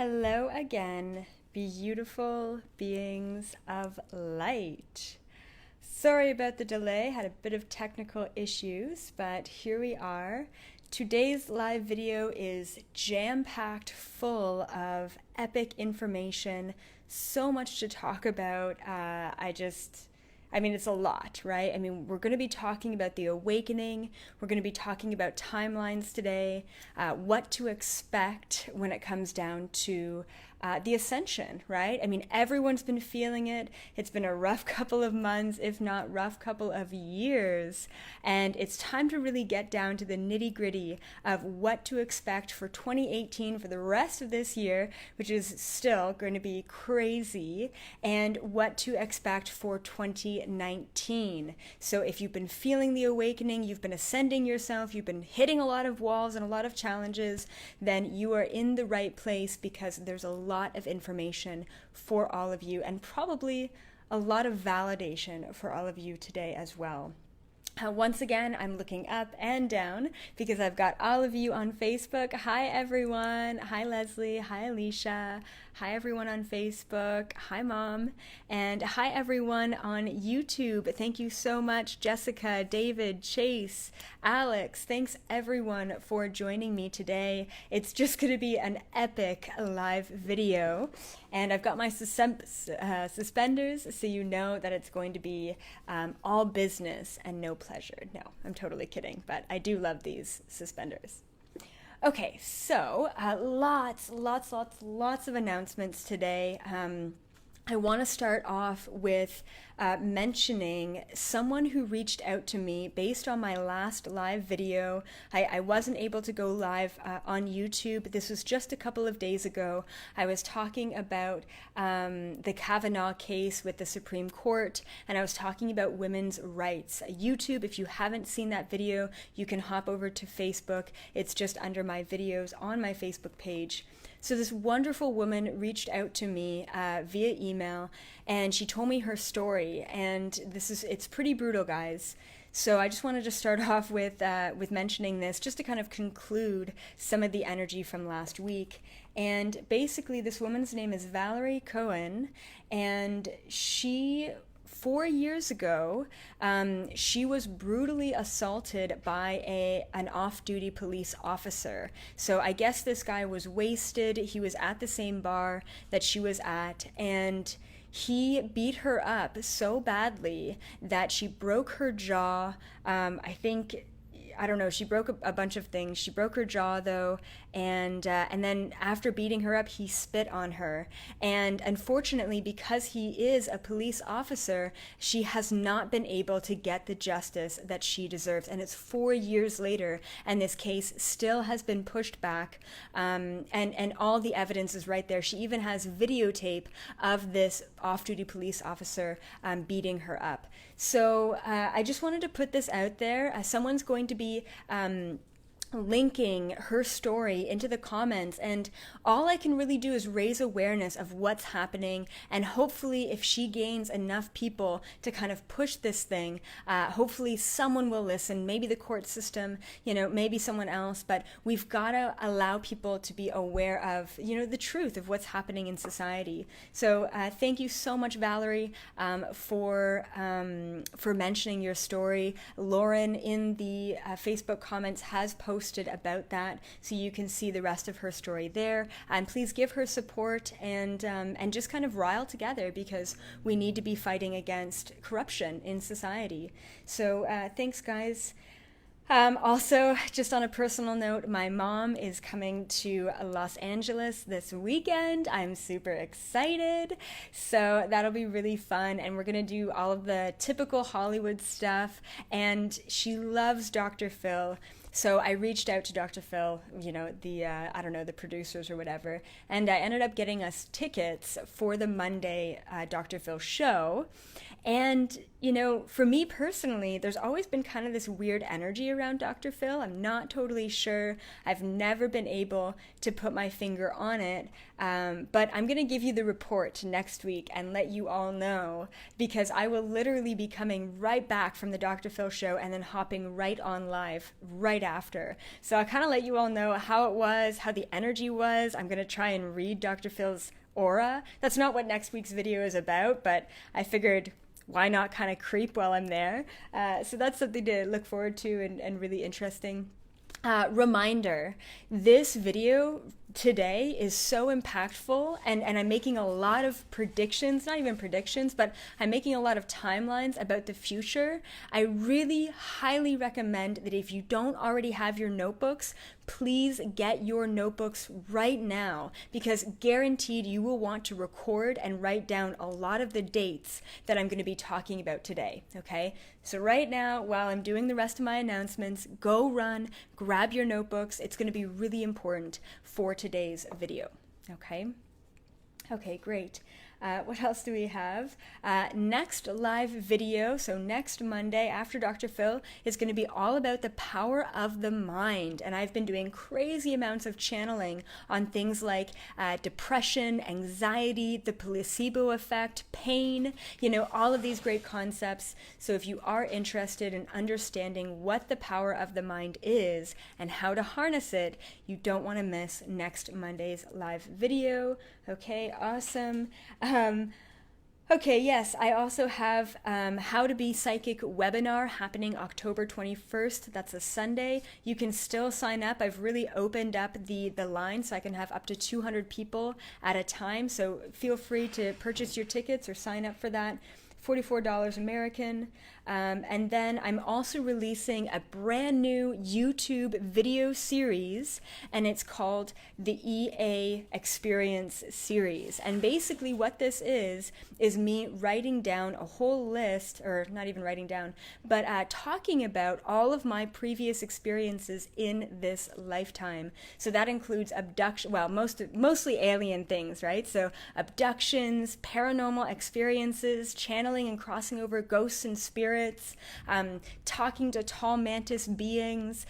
Hello again, beautiful beings of light. Sorry about the delay, had a bit of technical issues, but here we are. Today's live video is jam-packed full of epic information, so much to talk about. It's a lot, right? We're going to be talking about the awakening. We're going to be talking about timelines today, what to expect when it comes down to the ascension, right? Everyone's been feeling it. It's been a rough couple of months, if not rough couple of years. And it's time to really get down to the nitty gritty of what to expect for 2018, for the rest of this year, which is still going to be crazy, and what to expect for 2019. So if you've been feeling the awakening, you've been ascending yourself, you've been hitting a lot of walls and a lot of challenges, then you are in the right place because there's a lot of information for all of you and probably a lot of validation for all of you today as well. Once again, I'm looking up and down because I've got all of you on Facebook. Hi, everyone. Hi, Leslie. Hi, Alicia. Hi, everyone on Facebook. Hi, Mom. And hi, everyone on YouTube. Thank you so much, Jessica, David, Chase, Alex. Thanks, everyone, for joining me today. It's just going to be an epic live video. And I've got my suspenders, so you know that it's going to be all business and no pleasure. No, I'm totally kidding, but I do love these suspenders. Okay, so lots of announcements today. I want to start off with mentioning someone who reached out to me based on my last live video. I wasn't able to go live on YouTube. This was just a couple of days ago. I was talking about the Kavanaugh case with the Supreme Court, and I was talking about women's rights. YouTube, if you haven't seen that video, you can hop over to Facebook. It's just under my videos on my Facebook page. So this wonderful woman reached out to me via email, and she told me her story, and it's pretty brutal, guys. So I just wanted to start off with mentioning this just to kind of conclude some of the energy from last week. And basically, this woman's name is Valerie Cohen, and she 4 years ago, she was brutally assaulted by an off-duty police officer. So I guess this guy was wasted. He was at the same bar that she was at, and he beat her up so badly that she broke her jaw. I don't know, she broke a bunch of things. She broke her jaw, though, and then after beating her up, he spit on her. And unfortunately, because he is a police officer, she has not been able to get the justice that she deserves. And it's 4 years later, and this case still has been pushed back, and all the evidence is right there. She even has videotape of this off-duty police officer beating her up. So I just wanted to put this out there. Someone's going to be linking her story into the comments, and all I can really do is raise awareness of what's happening, and hopefully if she gains enough people to kind of push this thing, hopefully someone will listen, maybe the court system, maybe someone else, but we've got to allow people to be aware of, the truth of what's happening in society. So thank you so much, Valerie, for mentioning your story. Lauren in the Facebook comments has posted about that, so you can see the rest of her story there. And please give her support and just kind of rile together, because we need to be fighting against corruption in society. So thanks, guys. Also, just on a personal note, my mom is coming to Los Angeles this weekend. I'm super excited. So that'll be really fun. And we're going to do all of the typical Hollywood stuff. And she loves Dr. Phil. So I reached out to Dr. Phil, the producers or whatever, and I ended up getting us tickets for the Monday Dr. Phil show. And, you know, for me personally, there's always been kind of this weird energy around Dr. Phil. I'm not totally sure. I've never been able to put my finger on it. But I'm going to give you the report next week and let you all know, because I will literally be coming right back from the Dr. Phil show and then hopping right on live right after. So I'll kind of let you all know how it was, how the energy was. I'm going to try and read Dr. Phil's aura. That's not what next week's video is about, but I figured why not kind of creep while I'm there? So that's something to look forward to and really interesting. Reminder, this video today is so impactful, and I'm making a lot of predictions, not even predictions, but I'm making a lot of timelines about the future. I really highly recommend that if you don't already have your notebooks, please get your notebooks right now, because guaranteed you will want to record and write down a lot of the dates that I'm going to be talking about today, okay? So right now, while I'm doing the rest of my announcements, go run, grab your notebooks. It's going to be really important for today's video, okay? Okay, great. What else do we have? Next live video, so next Monday after Dr. Phil, is going to be all about the power of the mind. And I've been doing crazy amounts of channeling on things like depression, anxiety, the placebo effect, pain, you know, all of these great concepts. So if you are interested in understanding what the power of the mind is and how to harness it, you don't want to miss next Monday's live video. Okay, awesome. Okay, yes, I also have How to Be Psychic webinar happening October 21st. That's a Sunday. You can still sign up. I've really opened up the line so I can have up to 200 people at a time. So feel free to purchase your tickets or sign up for that. $44 American. And then I'm also releasing a brand new YouTube video series, and it's called the EA Experience Series. And basically what this is me writing down a whole list, or not even writing down, but talking about all of my previous experiences in this lifetime. So that includes abduction, well, mostly alien things, right? So abductions, paranormal experiences, channeling and crossing over ghosts and spirits, talking to tall mantis beings,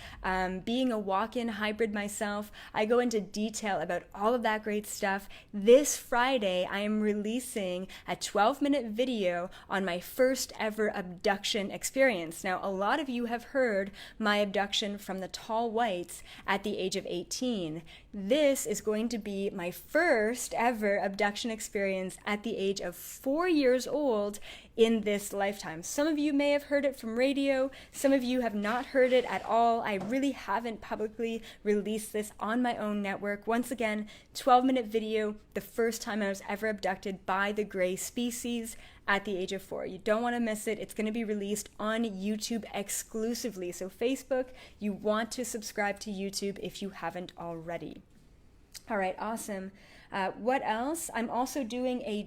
being a walk-in hybrid myself. I go into detail about all of that great stuff. This Friday, I am releasing a 12-minute video on my first ever abduction experience. Now, a lot of you have heard my abduction from the tall whites at the age of 18. This is going to be my first ever abduction experience at the age of 4 years old in this lifetime. Some of you may have heard it from radio. Some of you have not heard it at all. I really haven't publicly released this on my own network. Once again, 12-minute video, the first time I was ever abducted by the gray species at the age of 4. You don't want to miss it. It's going to be released on YouTube exclusively. So Facebook, you want to subscribe to YouTube if you haven't already. All right, awesome. What else? I'm also doing a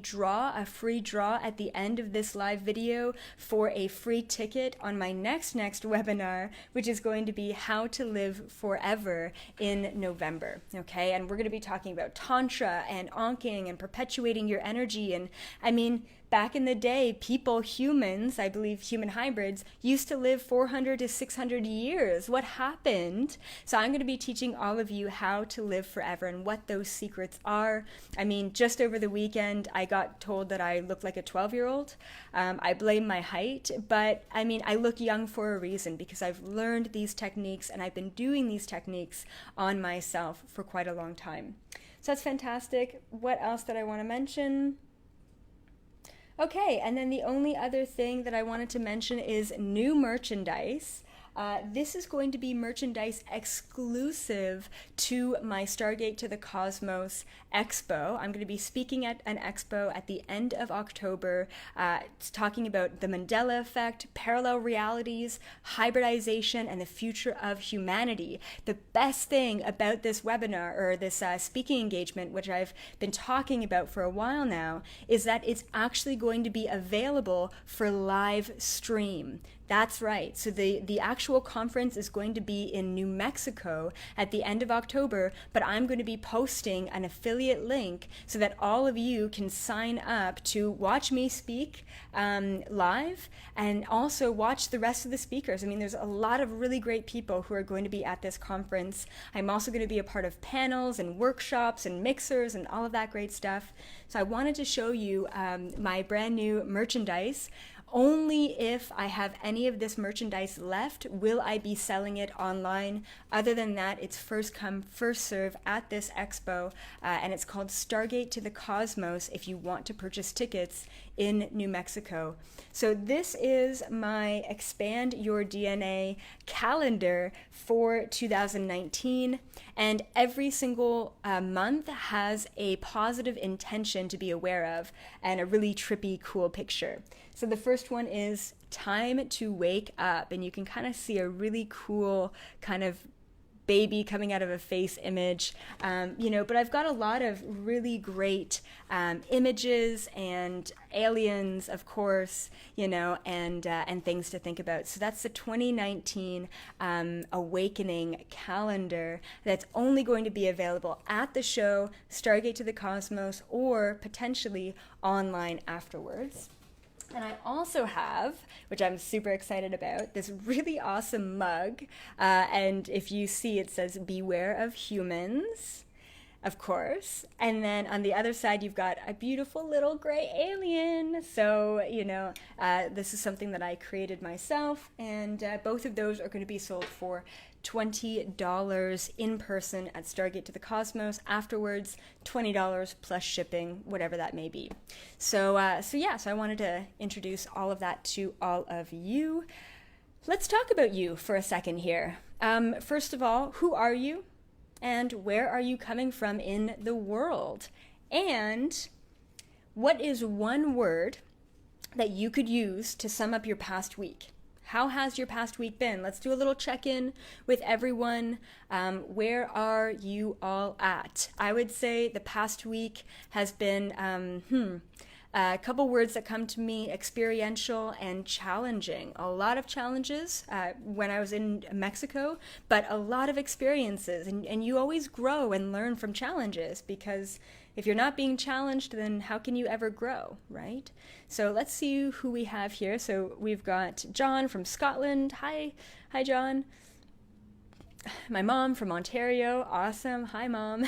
free draw at the end of this live video for a free ticket on my next webinar, which is going to be How to Live Forever in November. Okay, and we're going to be talking about Tantra and Anking and perpetuating your energy. And I mean, back in the day, humans, I believe human hybrids, used to live 400 to 600 years. What happened? So I'm going to be teaching all of you how to live forever and what those secrets are. I mean, just over the weekend, I got told that I look like a 12-year-old. I blame my height, but I mean, I look young for a reason because I've learned these techniques and I've been doing these techniques on myself for quite a long time. So that's fantastic. What else did I want to mention? Okay, and then the only other thing that I wanted to mention is new merchandise. This is going to be merchandise exclusive to my Stargate to the Cosmos Expo. I'm going to be speaking at an expo at the end of October. It's talking about the Mandela effect, parallel realities, hybridization, and the future of humanity. The best thing about this webinar, or this speaking engagement, which I've been talking about for a while now, is that it's actually going to be available for live stream. That's right. So the actual conference is going to be in New Mexico at the end of October, but I'm going to be posting an affiliate link so that all of you can sign up to watch me speak live and also watch the rest of the speakers. I mean, there's a lot of really great people who are going to be at this conference. I'm also going to be a part of panels and workshops and mixers and all of that great stuff. So I wanted to show you my brand new merchandise. Only if I have any of this merchandise left will I be selling it online. Other than that, it's first come, first serve at this expo, and it's called Stargate to the Cosmos if you want to purchase tickets in New Mexico. So this is my Expand Your DNA calendar for 2019, and every single month has a positive intention to be aware of and a really trippy, cool picture. So the first one is time to wake up, and you can kind of see a really cool kind of baby coming out of a face image, but I've got a lot of really great images and aliens, of course, and things to think about. So that's the 2019 Awakening calendar that's only going to be available at the show, Stargate to the Cosmos, or potentially online afterwards. And I also have, which I'm super excited about, this really awesome mug. And if you see, it says, "Beware of humans," of course. And then on the other side, you've got a beautiful little gray alien. So, this is something that I created myself. And both of those are going to be sold for $20 in person at Stargate to the Cosmos. Afterwards, $20 plus shipping, whatever that may be. So I wanted to introduce all of that to all of you. Let's talk about you for a second here. First of all, who are you? And where are you coming from in the world? And what is one word that you could use to sum up your past week? How has your past week been? Let's do a little check-in with everyone. Where are you all at? I would say the past week has been a couple words that come to me: experiential and challenging. A lot of challenges when I was in Mexico, but a lot of experiences. And you always grow and learn from challenges, because if you're not being challenged, then how can you ever grow, right? So let's see who we have here. So we've got John from Scotland. Hi, John. My mom from Ontario. Awesome. Hi, Mom.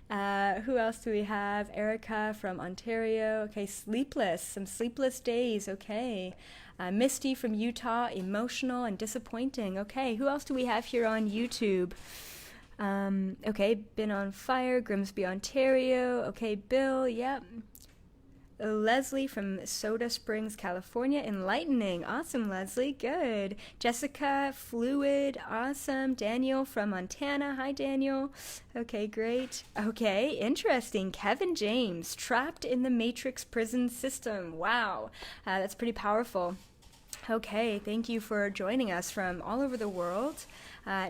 Who else do we have? Erica from Ontario. Okay, some sleepless days. Okay. Misty from Utah, emotional and disappointing. Okay, who else do we have here on YouTube? Okay, Been on Fire, Grimsby, Ontario. Okay, Bill, yep. Leslie from Soda Springs, California. Enlightening. Awesome, Leslie. Good. Jessica, Fluid. Awesome. Daniel from Montana. Hi, Daniel. Okay, great. Okay, interesting. Kevin James, trapped in the Matrix prison system. Wow. That's pretty powerful. Okay, thank you for joining us from all over the world.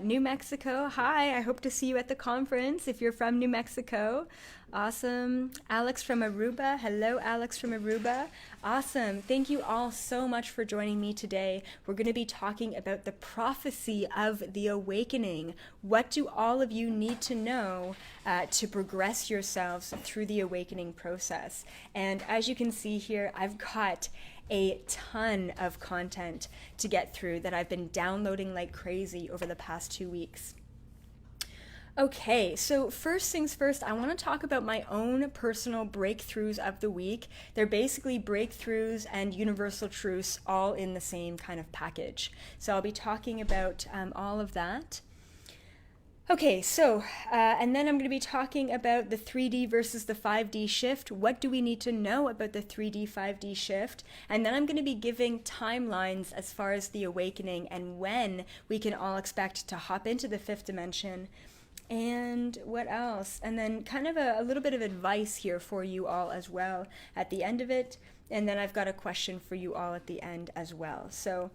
New Mexico, hi, I hope to see you at the conference if you're from New Mexico. Awesome. Alex from Aruba, hello Alex from Aruba. Awesome, thank you all so much for joining me today. We're going to be talking about the prophecy of the awakening. What do all of you need to know to progress yourselves through the awakening process? And as you can see here, I've got a ton of content to get through that I've been downloading like crazy over the past 2 weeks. Okay, so first things first, I want to talk about my own personal breakthroughs of the week. They're basically breakthroughs and universal truths all in the same kind of package. So I'll be talking about all of that. Okay, so, and then I'm going to be talking about the 3D versus the 5D shift. What do we need to know about the 3D, 5D shift? And then I'm going to be giving timelines as far as the awakening and when we can all expect to hop into the fifth dimension. And what else? And then kind of a little bit of advice here for you all as well at the end of it. And then I've got a question for you all at the end as well. So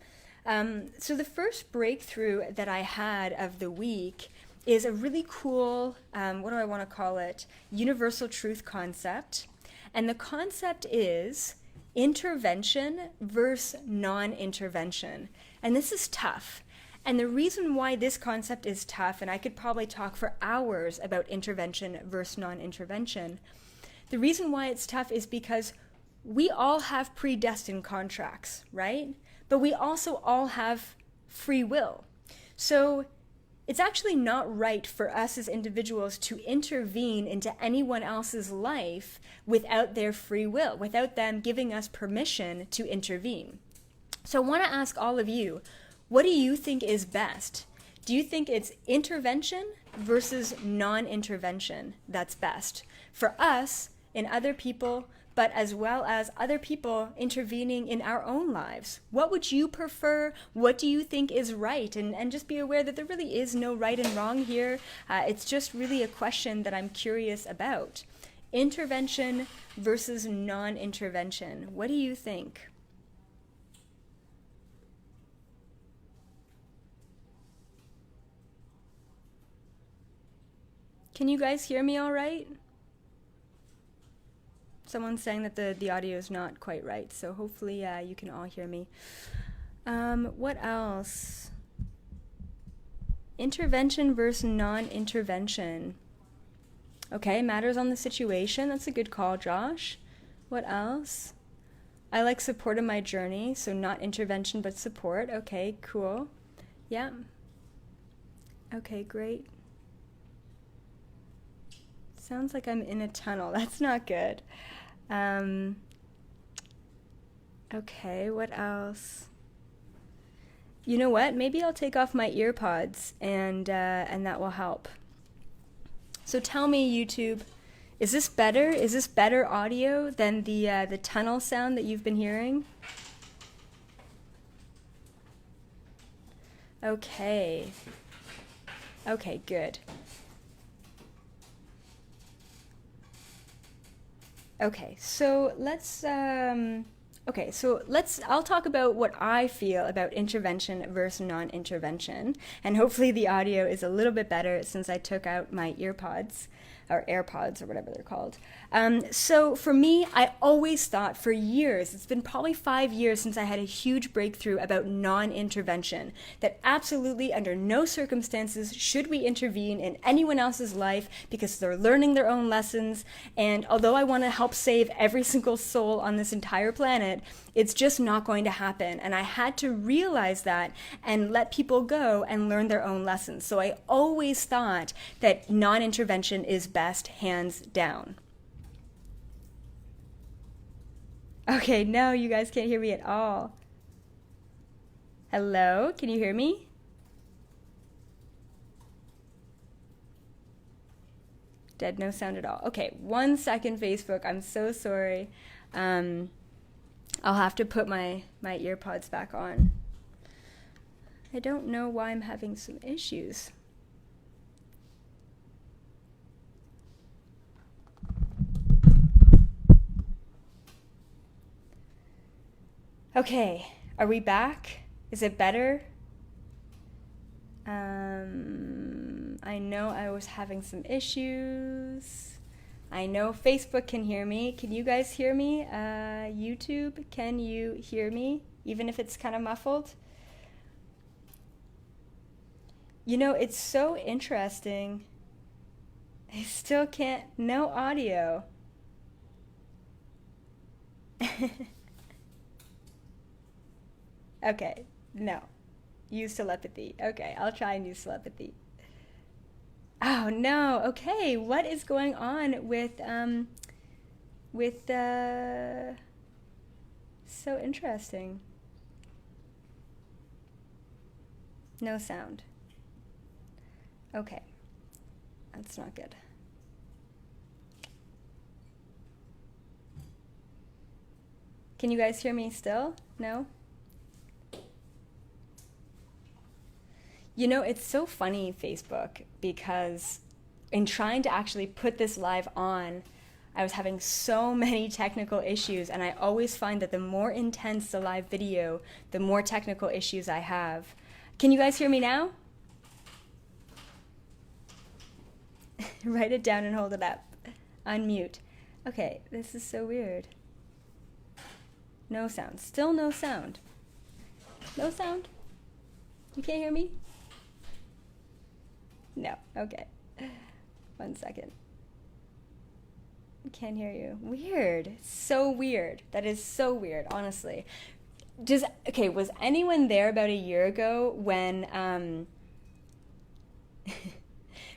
the first breakthrough that I had of the week is a really cool, what do I want to call it, universal truth concept. And the concept is intervention versus non-intervention. And this is tough. And the reason why this concept is tough, and I could probably talk for hours about intervention versus non-intervention, the reason why it's tough is because we all have predestined contracts, right? But we also all have free will. So it's actually not right for us as individuals to intervene into anyone else's life without their free will, without them giving us permission to intervene. So I want to ask all of you, what do you think is best? Do you think it's intervention versus non-intervention that's best for us and other people, but as well as other people intervening in our own lives? What would you prefer? What do you think is right? And just be aware that there really is no right and wrong here. It's just really a question that I'm curious about. Intervention versus non-intervention. What do you think? Can you guys hear me all right? Someone's saying that the audio is not quite right, so hopefully you can all hear me. What else? Intervention versus non-intervention. Okay, matters on the situation. That's a good call, Josh. What else? I like support in my journey, so not intervention but support. Okay, cool. Yeah. Okay, great. Sounds like I'm in a tunnel. That's not good. Okay, what else? You know what? Maybe I'll take off my ear pods and that will help. So tell me, YouTube, is this better? Is this better audio than the tunnel sound that you've been hearing? Okay. Okay, good. Okay, so I'll talk about what I feel about intervention versus non-intervention, and hopefully the audio is a little bit better since I took out my earpods, or AirPods, or whatever they're called. So for me, I always thought for years, it's been probably 5 years since I had a huge breakthrough about non-intervention, that absolutely under no circumstances should we intervene in anyone else's life because they're learning their own lessons. And although I want to help save every single soul on this entire planet, it's just not going to happen. And I had to realize that and let people go and learn their own lessons. So I always thought that non-intervention is best, hands down. Okay, no, you guys can't hear me at all. Hello, can you hear me? Dead, no sound at all. Okay, 1 second, Facebook. I'm so sorry. I'll have to put my earpods back on. I don't know why I'm having some issues. Okay, are we back? Is it better? I know I was having some issues. I know Facebook can hear me. Can you guys hear me? YouTube, can you hear me? Even if it's kind of muffled? You know, it's so interesting. I still can't, no audio. Okay, no. Use telepathy. Okay, I'll try and use telepathy. Oh no, okay, what is going on with so interesting. No sound. Okay, that's not good. Can you guys hear me still? No? You know, it's so funny, Facebook, because in trying to actually put this live on, I was having so many technical issues, and I always find that the more intense the live video, the more technical issues I have. Can you guys hear me now? Write it down and hold it up. Unmute. Okay, this is so weird. No sound. Still no sound. No sound? You can't hear me? No. Okay. 1 second. Can't hear you. Weird. So weird. That is so weird, honestly. Was anyone there about a year ago when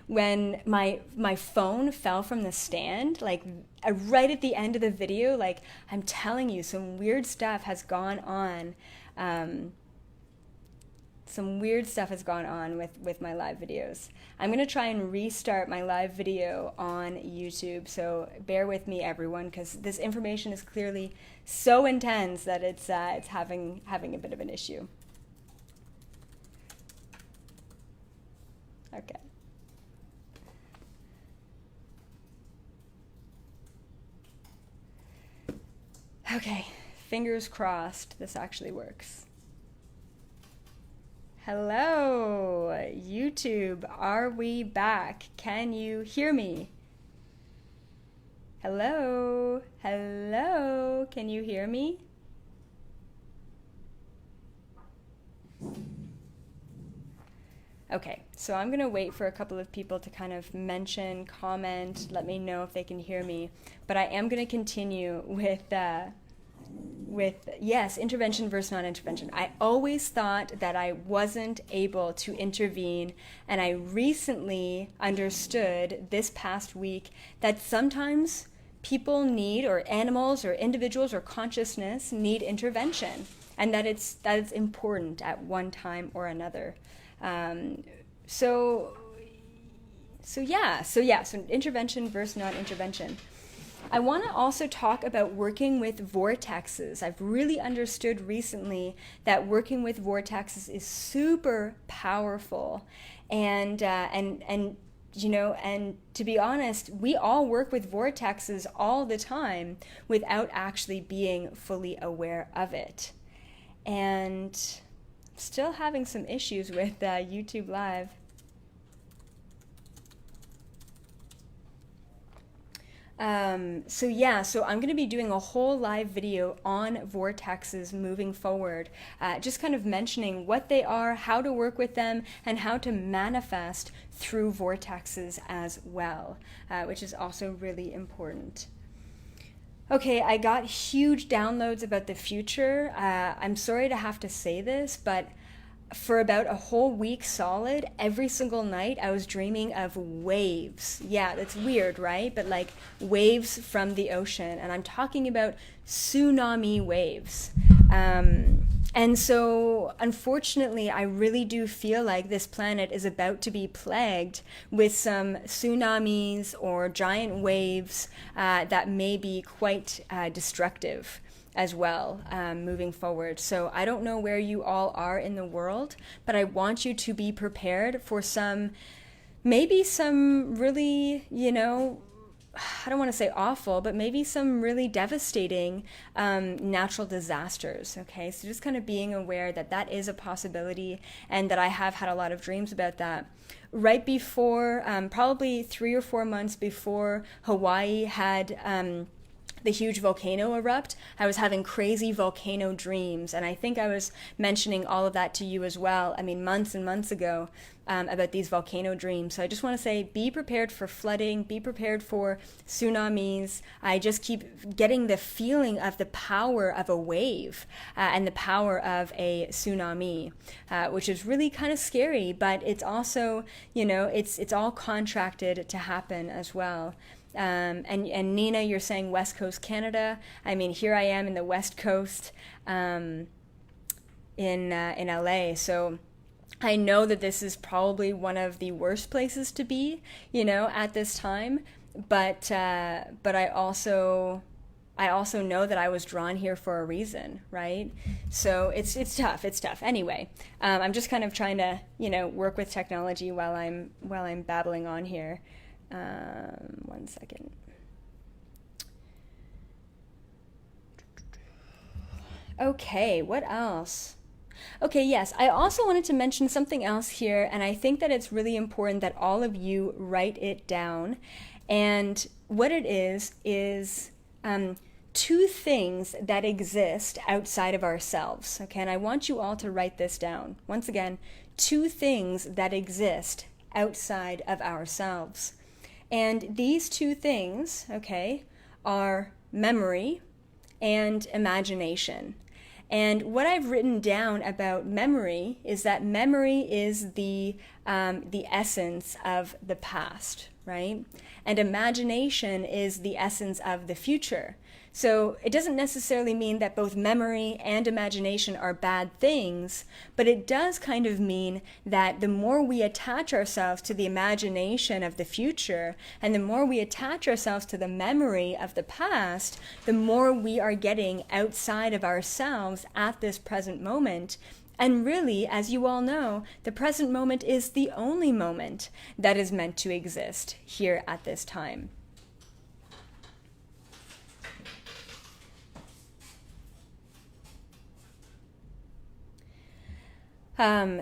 when my phone fell from the stand, like right at the end of the video? Like, I'm telling you, some weird stuff has gone on. Some weird stuff has gone on with my live videos. I'm going to try and restart my live video on YouTube, so bear with me, everyone, because this information is clearly so intense that it's having a bit of an issue. Okay. Okay, fingers crossed this actually works. Hello, YouTube, are we back? Can you hear me? Hello, hello, can you hear me? Okay, so I'm gonna wait for a couple of people to kind of mention, comment, let me know if they can hear me. But I am gonna continue with yes, intervention versus non-intervention. I always thought that I wasn't able to intervene, and I recently understood this past week that sometimes people need, or animals or individuals or consciousness need intervention, and that it's important at one time or another. So intervention versus non-intervention. I want to also talk about working with vortexes. I've really understood recently that working with vortexes is super powerful, and you know, and to be honest, we all work with vortexes all the time without actually being fully aware of it. And still having some issues with YouTube Live. So I'm going to be doing a whole live video on vortexes moving forward, just kind of mentioning what they are, how to work with them, and how to manifest through vortexes as well, which is also really important. Okay, I got huge downloads about the future. I'm sorry to have to say this, but for about a whole week solid, every single night I was dreaming of waves. Yeah, that's weird, right? But like waves from the ocean. And I'm talking about tsunami waves. And so, unfortunately, I really do feel like this planet is about to be plagued with some tsunamis or giant waves that may be quite destructive as well, moving forward. So I don't know where you all are in the world, but I want you to be prepared for maybe some really, you know, I don't want to say awful, but maybe some really devastating natural disasters, okay? So just kind of being aware that that is a possibility, and that I have had a lot of dreams about that. Right before, probably 3 or 4 months before Hawaii had the huge volcano erupt, I was having crazy volcano dreams, and I think I was mentioning all of that to you as well, I mean, months and months ago, about these volcano dreams. So I just want to say, be prepared for flooding, be prepared for tsunamis. I just keep getting the feeling of the power of a wave and the power of a tsunami, which is really kind of scary, but it's also, you know, it's all contracted to happen as well. And Nina, you're saying West Coast Canada. I mean, here I am in the West Coast in LA. So I know that this is probably one of the worst places to be, you know, at this time. But I also know that I was drawn here for a reason, right? So it's tough. It's tough. Anyway, I'm just kind of trying to, you know, work with technology while I'm babbling on here. 1 second. Okay, what else? Okay, yes, I also wanted to mention something else here, and I think that it's really important that all of you write it down. And what it is two things that exist outside of ourselves. Okay, and I want you all to write this down. Once again, two things that exist outside of ourselves. And these two things, okay, are memory and imagination. And what I've written down about memory is that memory is the essence of the past, right? And imagination is the essence of the future. So it doesn't necessarily mean that both memory and imagination are bad things, but it does kind of mean that the more we attach ourselves to the imagination of the future, and the more we attach ourselves to the memory of the past, the more we are getting outside of ourselves at this present moment. And really, as you all know, the present moment is the only moment that is meant to exist here at this time.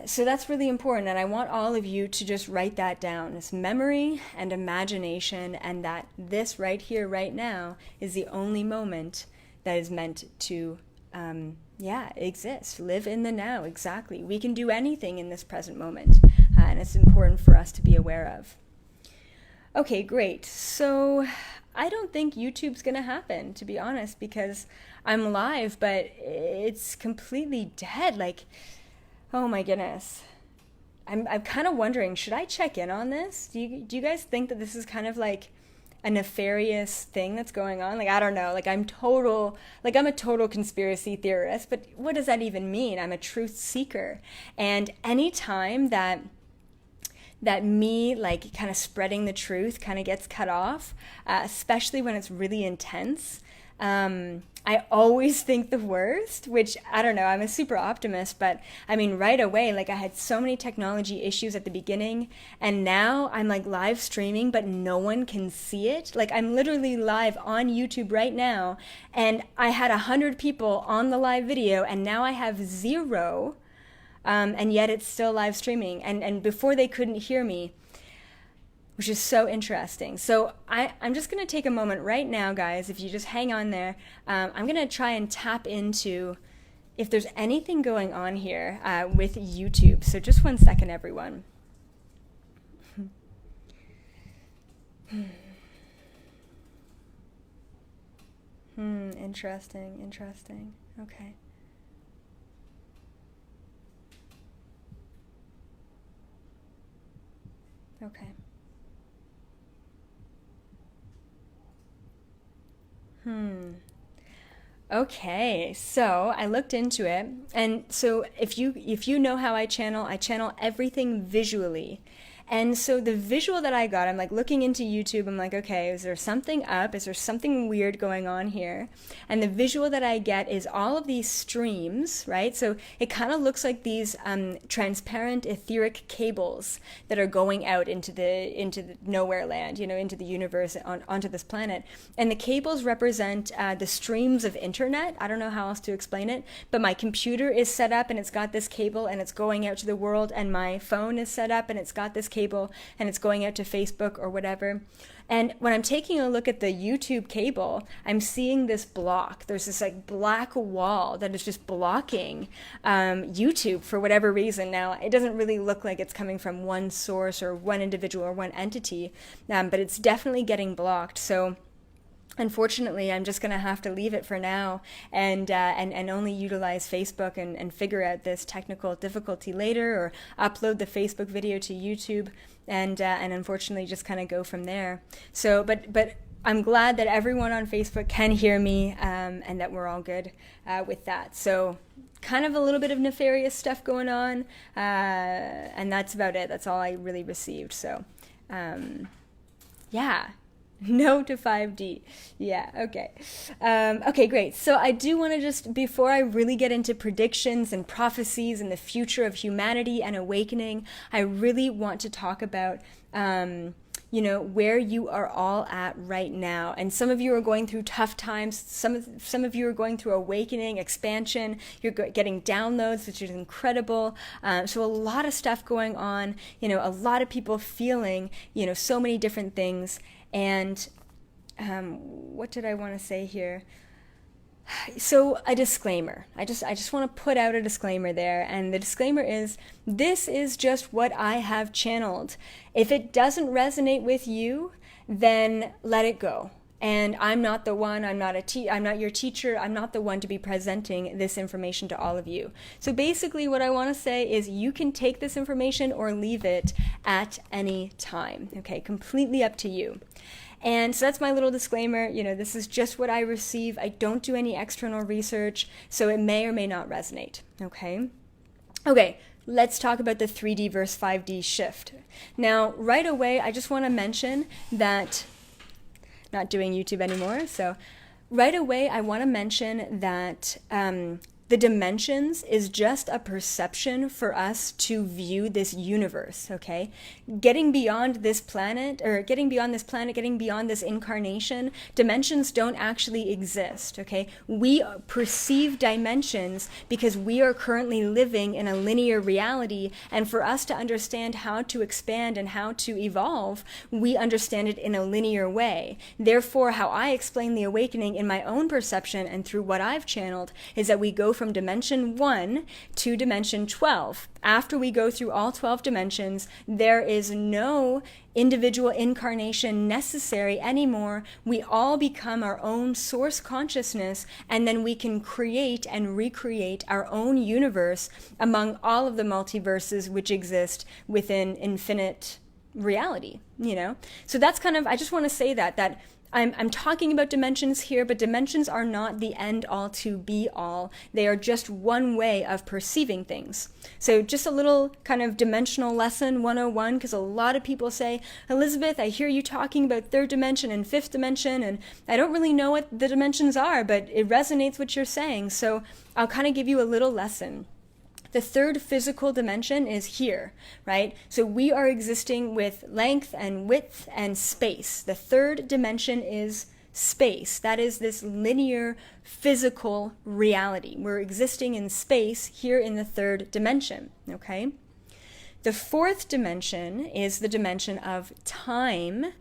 So that's really important, and I want all of you to just write that down. It's memory and imagination, and that this right here, right now, is the only moment that is meant to, exist. Live in the now, exactly. We can do anything in this present moment, and it's important for us to be aware of. Okay, great. So I don't think YouTube's going to happen, to be honest, because I'm live, but it's completely dead. Like, oh my goodness. I'm kind of wondering, should I check in on this? Do you guys think that this is kind of like a nefarious thing that's going on? Like, I don't know. Like, I'm a total conspiracy theorist, but what does that even mean? I'm a truth seeker. And any time that me, like, kind of spreading the truth kind of gets cut off, especially when it's really intense, I always think the worst, which, I don't know, I'm a super optimist, but I mean, right away, like, I had so many technology issues at the beginning, and now I'm like live streaming, but no one can see it. Like, I'm literally live on YouTube right now, and I had 100 people on the live video, and now I have 0, and yet it's still live streaming, and before they couldn't hear me, which is so interesting. So I'm just going to take a moment right now, guys, if you just hang on there. I'm going to try and tap into if there's anything going on here with YouTube. So just 1 second, everyone. Interesting. Okay. Okay, so I looked into it, and so if you know how I channel everything visually. And so the visual that I got, I'm like looking into YouTube, I'm like, okay, is there something up? Is there something weird going on here? And the visual that I get is all of these streams, right? So it kind of looks like these transparent etheric cables that are going out into the nowhere land, into the universe, onto this planet. And the cables represent the streams of internet. I don't know how else to explain it, but my computer is set up and it's got this cable and it's going out to the world, and my phone is set up and it's got this cable and it's going out to Facebook or whatever. And when I'm taking a look at the YouTube cable, I'm seeing this block. There's this like black wall that is just blocking YouTube for whatever reason. Now, it doesn't really look like it's coming from one source or one individual or one entity, but it's definitely getting blocked. So unfortunately, I'm just going to have to leave it for now and only utilize Facebook and figure out this technical difficulty later, or upload the Facebook video to YouTube and unfortunately just kind of go from there. So, but I'm glad that everyone on Facebook can hear me and that we're all good with that. So kind of a little bit of nefarious stuff going on, and that's about it. That's all I really received. So, yeah. No to 5D. Yeah, okay. Okay, great. So I do want to just, before I really get into predictions and prophecies and the future of humanity and awakening, I really want to talk about, where you are all at right now. And some of you are going through tough times. Some of you are going through awakening, expansion. You're getting downloads, which is incredible. So a lot of stuff going on, a lot of people feeling, so many different things. And what did I want to say here? So a disclaimer. I just want to put out a disclaimer there, and the disclaimer is this is just what I have channeled. If it doesn't resonate with you, then let it go. And I'm not the one, I'm not your teacher, I'm not the one to be presenting this information to all of you. So basically what I want to say is you can take this information or leave it at any time, okay? Completely up to you. And so that's my little disclaimer. You know, this is just what I receive. I don't do any external research, so it may or may not resonate, okay? Okay, let's talk about the 3D versus 5D shift. Now, right away, I just want to mention that, not doing YouTube anymore, so right away, I want to mention that the dimensions is just a perception for us to view this universe, okay? Getting beyond this planet, getting beyond this incarnation, dimensions don't actually exist, okay? We perceive dimensions because we are currently living in a linear reality, and for us to understand how to expand and how to evolve, we understand it in a linear way. Therefore, how I explain the awakening in my own perception and through what I've channeled is that we go from dimension 1 to dimension 12. After we go through all 12 dimensions, there is no individual incarnation necessary anymore. We all become our own source consciousness, and then we can create and recreate our own universe among all of the multiverses which exist within infinite reality, you know? So that's kind of, I just want to say that I'm talking about dimensions here, but dimensions are not the end all to be all. They are just one way of perceiving things. So just a little kind of dimensional lesson 101, because a lot of people say, Elizabeth, I hear you talking about third dimension and fifth dimension, and I don't really know what the dimensions are, but it resonates what you're saying. So I'll kind of give you a little lesson. The third physical dimension is here, right? So we are existing with length and width and space. The third dimension is space. That is this linear physical reality. We're existing in space here in the third dimension, okay? The fourth dimension is the dimension of time,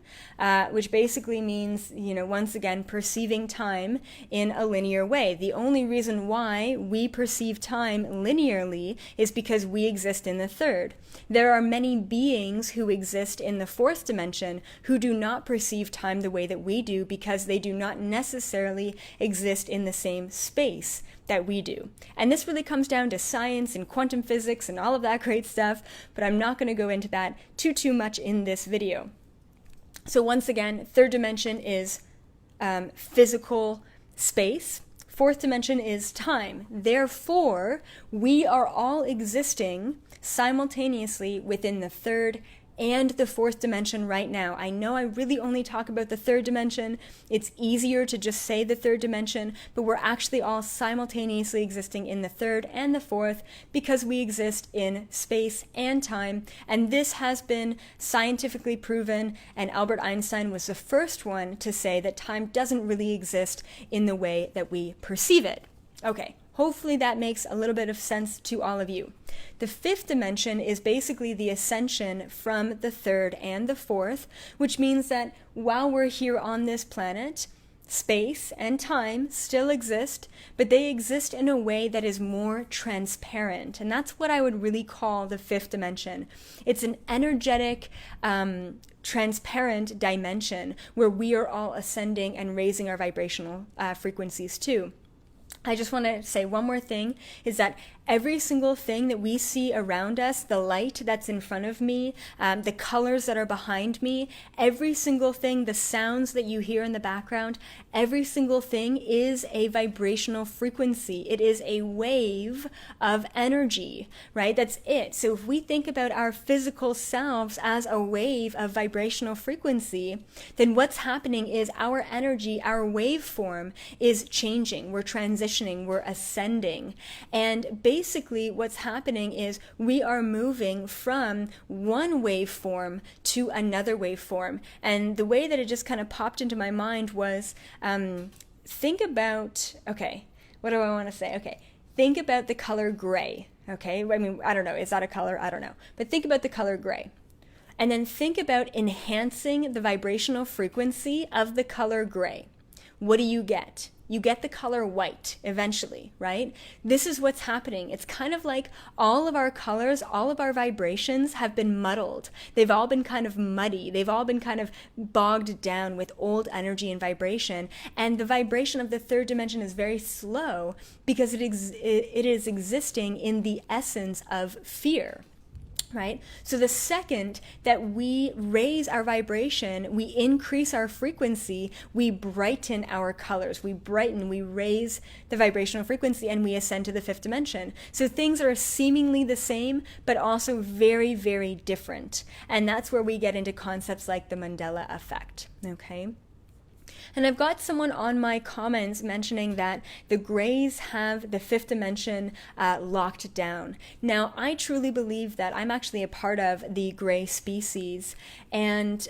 which basically means, you know, once again, perceiving time in a linear way. The only reason why we perceive time linearly is because we exist in the third. There are many beings who exist in the fourth dimension who do not perceive time the way that we do because they do not necessarily exist in the same space that we do. And this really comes down to science and quantum physics and all of that great stuff, but I'm not going to go into that too much in this video. So once again, third dimension is physical space. Fourth dimension is time. Therefore, we are all existing simultaneously within the third and the fourth dimension right now. I know I really only talk about the third dimension. It's easier to just say the third dimension, but we're actually all simultaneously existing in the third and the fourth because we exist in space and time. And this has been scientifically proven, and Albert Einstein was the first one to say that time doesn't really exist in the way that we perceive it. Okay. Hopefully that makes a little bit of sense to all of you. The fifth dimension is basically the ascension from the third and the fourth, which means that while we're here on this planet, space and time still exist, but they exist in a way that is more transparent. And that's what I would really call the fifth dimension. It's an energetic, transparent dimension where we are all ascending and raising our vibrational frequencies too. I just want to say one more thing, is that every single thing that we see around us, the light that's in front of me, the colors that are behind me, every single thing, the sounds that you hear in the background, every single thing is a vibrational frequency. It is a wave of energy, right? That's it. So if we think about our physical selves as a wave of vibrational frequency, then what's happening is our energy, our waveform is changing. We're transitioning, we're ascending. And basically what's happening is we are moving from one waveform to another waveform. And the way that it just kind of popped into my mind was, think about, okay, what do I want to say? Okay, think about the color gray, okay? I mean, I don't know, is that a color? I don't know. But think about the color gray. And then think about enhancing the vibrational frequency of the color gray. What do you get? You get the color white eventually, right? This is what's happening. It's kind of like all of our colors, all of our vibrations have been muddled. They've all been kind of muddy. They've all been kind of bogged down with old energy and vibration. And the vibration of the third dimension is very slow because it is existing in the essence of fear. Right? So the second that we raise our vibration, we increase our frequency, we brighten our colors, we raise the vibrational frequency, and we ascend to the fifth dimension. So things are seemingly the same, but also very, very different. And that's where we get into concepts like the Mandela effect, okay? And I've got someone on my comments mentioning that the Greys have the fifth dimension locked down. Now, I truly believe that I'm actually a part of the Grey species, and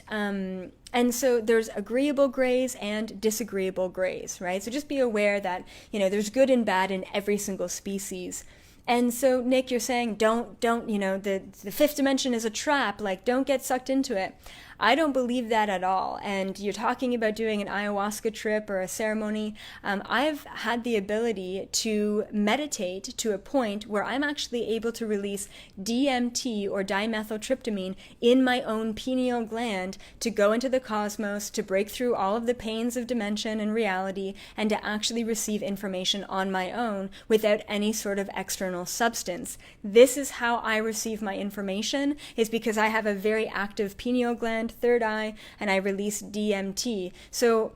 so there's agreeable Greys and disagreeable Greys, right? So just be aware that, there's good and bad in every single species. And so, Nick, you're saying don't, the fifth dimension is a trap, like don't get sucked into it. I don't believe that at all. And you're talking about doing an ayahuasca trip or a ceremony. I've had the ability to meditate to a point where I'm actually able to release DMT or dimethyltryptamine in my own pineal gland to go into the cosmos, to break through all of the pains of dimension and reality, and to actually receive information on my own without any sort of external substance. This is how I receive my information, is because I have a very active pineal gland, third eye, and I release DMT. So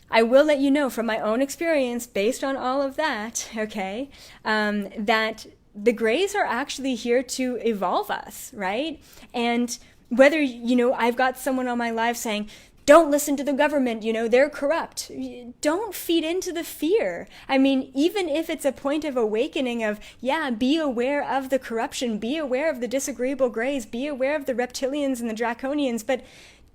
I will let you know from my own experience, based on all of that, okay, that the Greys are actually here to evolve us, right? And whether, I've got someone on my live saying, don't listen to the government, they're corrupt. Don't feed into the fear. I mean, even if it's a point of awakening of, be aware of the corruption, be aware of the disagreeable Greys, be aware of the reptilians and the draconians, but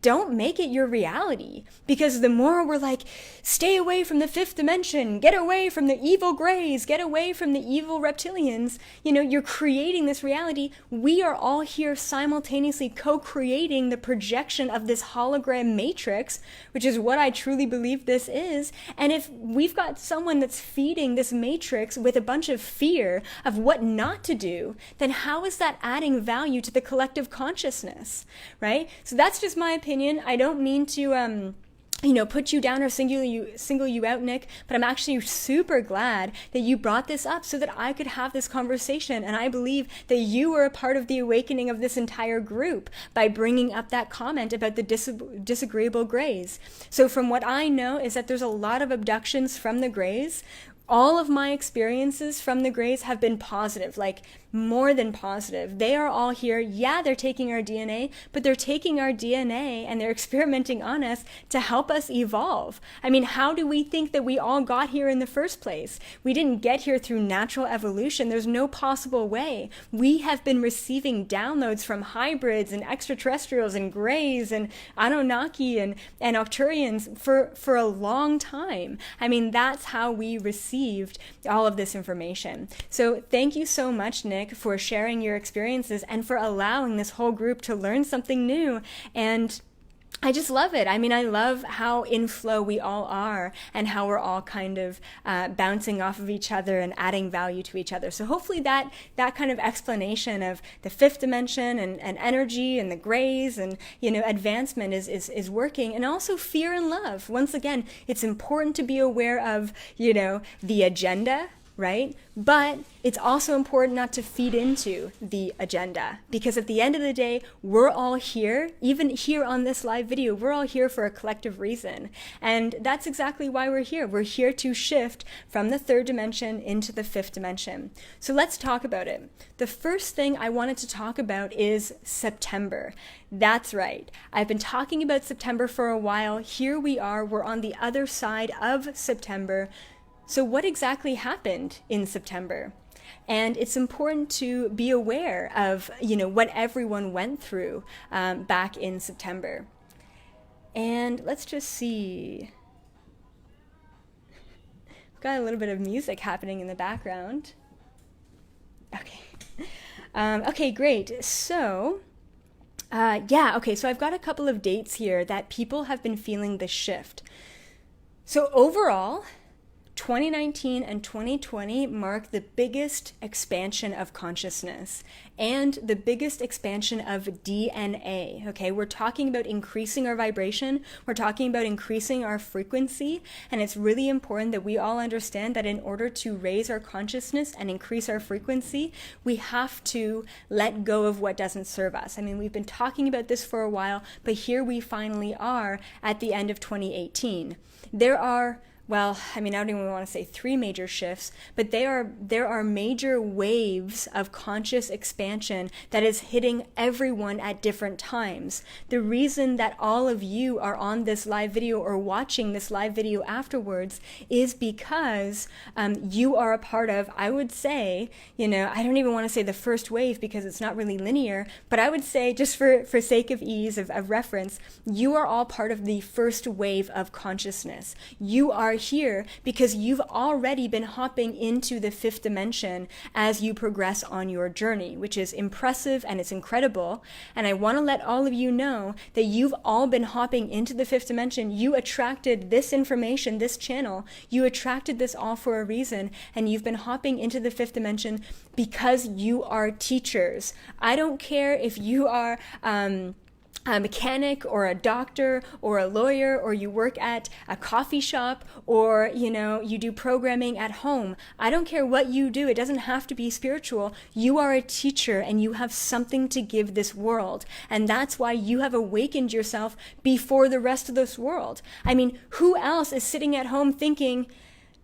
don't make it your reality, because the more we're like, stay away from the fifth dimension, get away from the evil Greys, get away from the evil reptilians, you're creating this reality. We are all here simultaneously co-creating the projection of this hologram matrix, which is what I truly believe this is. And if we've got someone that's feeding this matrix with a bunch of fear of what not to do, then how is that adding value to the collective consciousness, right? So that's just my opinion. I don't mean to put you down or single you out, Nick, but I'm actually super glad that you brought this up so that I could have this conversation. And I believe that you were a part of the awakening of this entire group by bringing up that comment about the disagreeable Greys. So from what I know is that there's a lot of abductions from the Greys. All of my experiences from the Greys have been positive, like more than positive. They are all here. Yeah, they're taking our DNA, but they're taking our DNA and they're experimenting on us to help us evolve. I mean, how do we think that we all got here in the first place? We didn't get here through natural evolution. There's no possible way. We have been receiving downloads from hybrids and extraterrestrials and Greys and Anunnaki and Arcturians for a long time. I mean, that's how we received all of this information. So thank you so much, Nick, for sharing your experiences and for allowing this whole group to learn something new. And I just love it. I mean, I love how in flow we all are and how we're all kind of bouncing off of each other and adding value to each other. So hopefully that kind of explanation of the fifth dimension and energy and the Greys and, advancement is working. And also fear and love. Once again, it's important to be aware of, the agenda, right? But it's also important not to feed into the agenda, because at the end of the day, we're all here, even here on this live video, we're all here for a collective reason. And that's exactly why we're here. We're here to shift from the third dimension into the fifth dimension. So let's talk about it. The first thing I wanted to talk about is September. That's right. I've been talking about September for a while. Here we are. We're on the other side of September. So what exactly happened in September? And it's important to be aware of, what everyone went through back in September. And let's just see. We've got a little bit of music happening in the background. Okay. Okay, great. So, so I've got a couple of dates here that people have been feeling the shift. So overall, 2019 and 2020 mark the biggest expansion of consciousness and the biggest expansion of DNA, okay? We're talking about increasing our vibration. We're talking about increasing our frequency. And it's really important that we all understand that in order to raise our consciousness and increase our frequency, we have to let go of what doesn't serve us. I mean, we've been talking about this for a while, but here we finally are at the end of 2018. There are, well, I mean, I don't even want to say 3 major shifts, but there are major waves of conscious expansion that is hitting everyone at different times. The reason that all of you are on this live video or watching this live video afterwards is because you are a part of, I would say, you know, I don't even want to say the first wave because it's not really linear, but I would say, just for sake of ease of reference, you are all part of the first wave of consciousness. You are here because you've already been hopping into the 5th dimension as you progress on your journey, which is impressive and it's incredible. And I want to let all of you know that you've all been hopping into the 5th dimension. You attracted this information, this channel. You attracted this all for a reason, and you've been hopping into the 5th dimension because you are teachers. I don't care if you are a mechanic or a doctor or a lawyer, or you work at a coffee shop, or, you know, you do programming at home. I don't care what you do. It doesn't have to be spiritual. You are a teacher and you have something to give this world. And that's why you have awakened yourself before the rest of this world. I mean, who else is sitting at home thinking,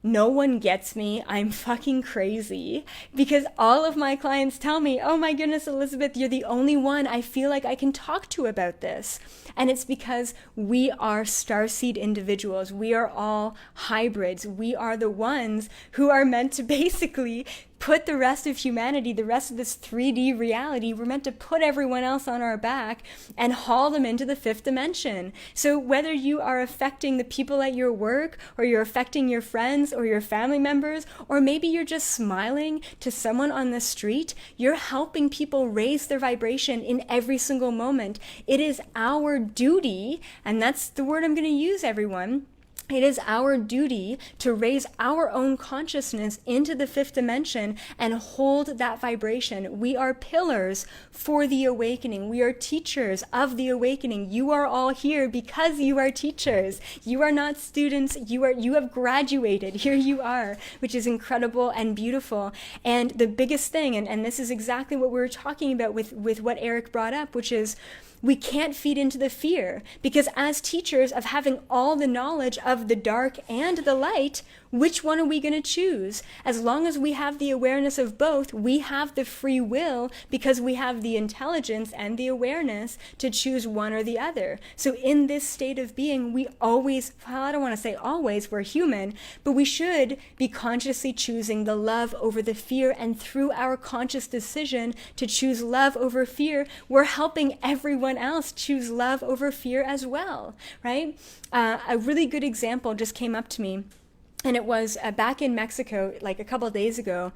no one gets me, I'm fucking crazy? Because all of my clients tell me, oh my goodness, Elizabeth, you're the only one I feel like I can talk to about this. And it's because we are starseed individuals. We are all hybrids. We are the ones who are meant to basically put the rest of humanity, the rest of this 3D reality, we're meant to put everyone else on our back and haul them into the 5th dimension. So whether you are affecting the people at your work, or you're affecting your friends or your family members, or maybe you're just smiling to someone on the street, you're helping people raise their vibration in every single moment. It is our duty, and that's the word I'm going to use, everyone. It is our duty to raise our own consciousness into the 5th dimension and hold that vibration. We are pillars for the awakening. We are teachers of the awakening. You are all here because you are teachers. You are not students. You have graduated. Here you are, which is incredible and beautiful. And the biggest thing, and this is exactly what we were talking about with what Eric brought up, which is, we can't feed into the fear, because as teachers of having all the knowledge of the dark and the light, which one are we going to choose? As long as we have the awareness of both, we have the free will, because we have the intelligence and the awareness to choose one or the other. So in this state of being, we always, well, I don't want to say always, we're human, but we should be consciously choosing the love over the fear. And through our conscious decision to choose love over fear, we're helping everyone else choose love over fear as well, right? A really good example just came up to me. And it was back in Mexico, like a couple of days ago.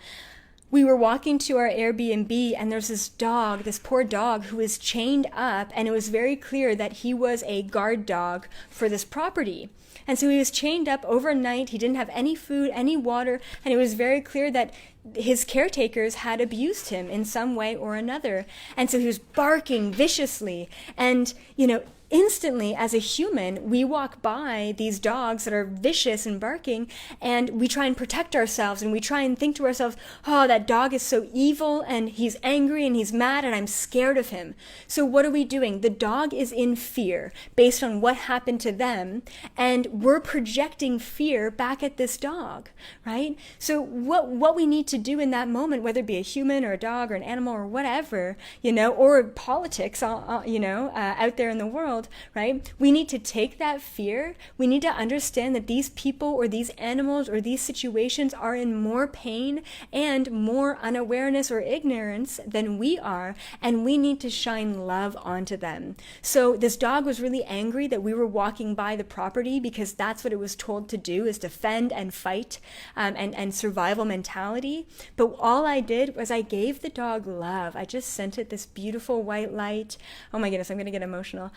We were walking to our Airbnb, and there's this dog, this poor dog, who was chained up, and it was very clear that he was a guard dog for this property. And so he was chained up overnight. He didn't have any food, any water, and it was very clear that his caretakers had abused him in some way or another. And so he was barking viciously. And, you know, instantly, as a human, we walk by these dogs that are vicious and barking, and we try and protect ourselves, and we try and think to ourselves, oh, that dog is so evil, and he's angry, and he's mad, and I'm scared of him. So what are we doing? The dog is in fear based on what happened to them, and we're projecting fear back at this dog, right? So what we need to do in that moment, whether it be a human or a dog or an animal or whatever, you know, or politics, you know, out there in the world, right? We need to take that fear. We need to understand that these people or these animals or these situations are in more pain and more unawareness or ignorance than we are, and we need to shine love onto them. So this dog was really angry that we were walking by the property, because that's what it was told to do, is defend and fight, and survival mentality. But all I did was I gave the dog love. I just sent it this beautiful white light. Oh my goodness, I'm going to get emotional.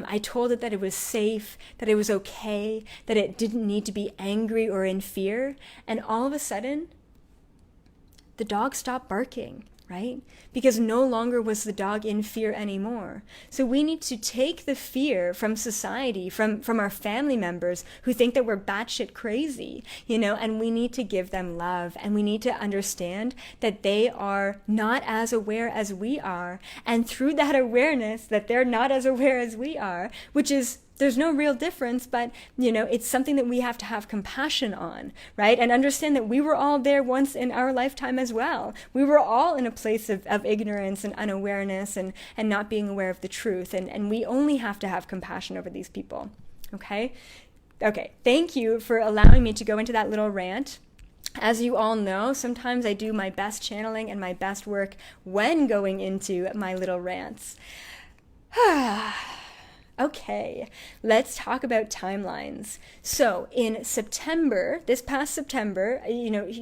I told it that it was safe, that it was okay, that it didn't need to be angry or in fear. And all of a sudden, the dog stopped barking, right? Because no longer was the dog in fear anymore. So we need to take the fear from society, from our family members who think that we're batshit crazy, and we need to give them love, and we need to understand that they are not as aware as we are. And through that awareness that they're not as aware as we are, which is, there's no real difference, but it's something that we have to have compassion on, right? And understand that we were all there once in our lifetime as well. We were all in a place of ignorance and unawareness and not being aware of the truth. And we only have to have compassion over these people. Okay, thank you for allowing me to go into that little rant. As you all know, sometimes I do my best channeling and my best work when going into my little rants. Okay, let's talk about timelines. So in September, this past September,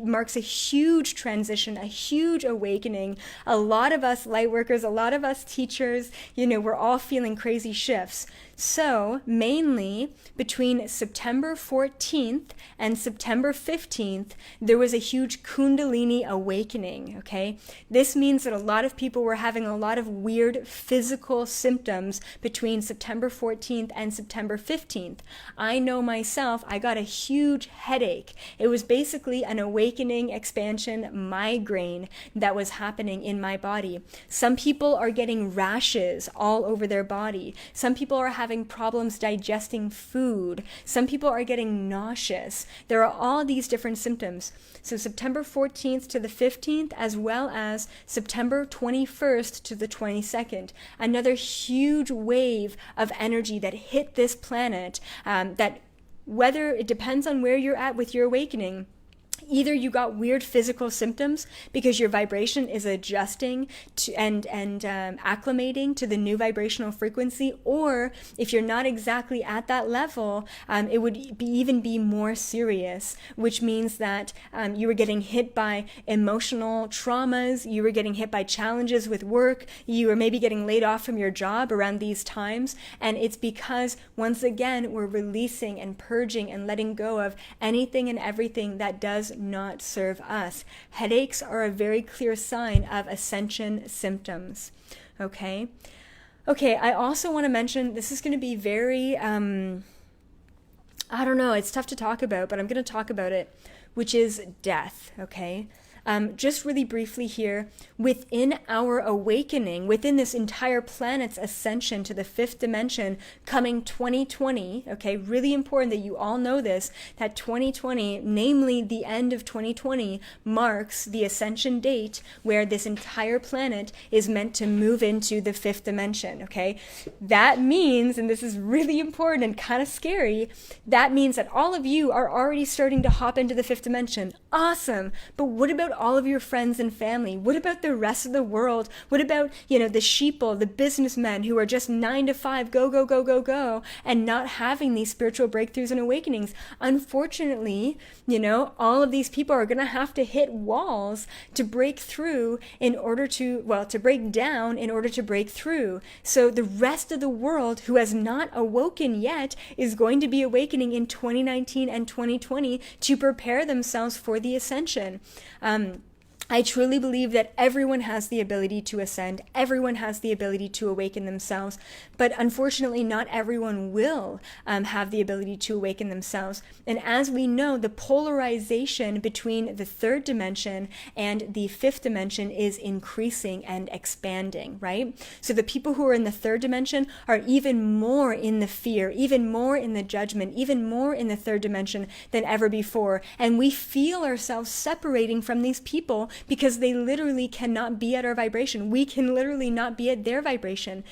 marks a huge transition, a huge awakening. A lot of us light workers, a lot of us teachers, we're all feeling crazy shifts. So mainly between September 14th and September 15th, there was a huge Kundalini awakening, okay? This means that a lot of people were having a lot of weird physical symptoms between September 14th and September 15th. I know myself, I got a huge headache. It was basically an awakening, expansion, migraine that was happening in my body. Some people are getting rashes all over their body. Some people are having problems digesting food. Some people are getting nauseous. There are all these different symptoms. So September 14th to the 15th, as well as September 21st to the 22nd, another huge wave of energy that hit this planet, that whether it depends on where you're at with your awakening, either you got weird physical symptoms because your vibration is adjusting to and acclimating to the new vibrational frequency, or if you're not exactly at that level, it would even be more serious, which means that you were getting hit by emotional traumas, you were getting hit by challenges with work, you were maybe getting laid off from your job around these times, and it's because, once again, we're releasing and purging and letting go of anything and everything that does not serve us. Headaches are a very clear sign of ascension symptoms. Okay, I also want to mention, this is going to be very, I don't know, it's tough to talk about, but I'm going to talk about it, which is death, okay? Just really briefly here, within our awakening, within this entire planet's ascension to the fifth dimension coming 2020, okay, really important that you all know this, that 2020, namely the end of 2020, marks the ascension date where this entire planet is meant to move into the fifth dimension, okay? That means, and this is really important and kind of scary, that means that all of you are already starting to hop into the fifth dimension. Awesome! But what about all of your friends and family? What about the rest of the world? What about, the sheeple, the businessmen who are just 9 to 5, go, go, go, go, go, and not having these spiritual breakthroughs and awakenings? Unfortunately, all of these people are going to have to hit walls to break through to break down in order to break through. So the rest of the world who has not awoken yet is going to be awakening in 2019 and 2020 to prepare themselves for the ascension. I truly believe that everyone has the ability to ascend. Everyone has the ability to awaken themselves. But unfortunately, not everyone will have the ability to awaken themselves. And as we know, the polarization between the third dimension and the fifth dimension is increasing and expanding, right? So the people who are in the third dimension are even more in the fear, even more in the judgment, even more in the third dimension than ever before. And we feel ourselves separating from these people because they literally cannot be at our vibration. We can literally not be at their vibration.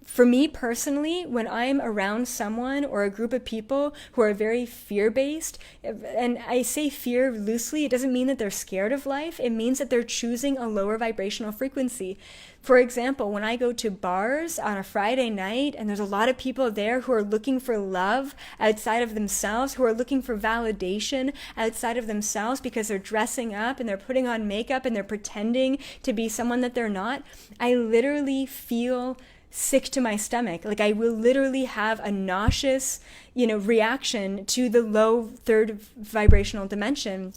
For me personally, when I'm around someone or a group of people who are very fear-based, and I say fear loosely, it doesn't mean that they're scared of life. It means that they're choosing a lower vibrational frequency. For example, when I go to bars on a Friday night and there's a lot of people there who are looking for love outside of themselves, who are looking for validation outside of themselves because they're dressing up and they're putting on makeup and they're pretending to be someone that they're not, I literally feel sick to my stomach. Like I will literally have a nauseous, reaction to the low third vibrational dimension.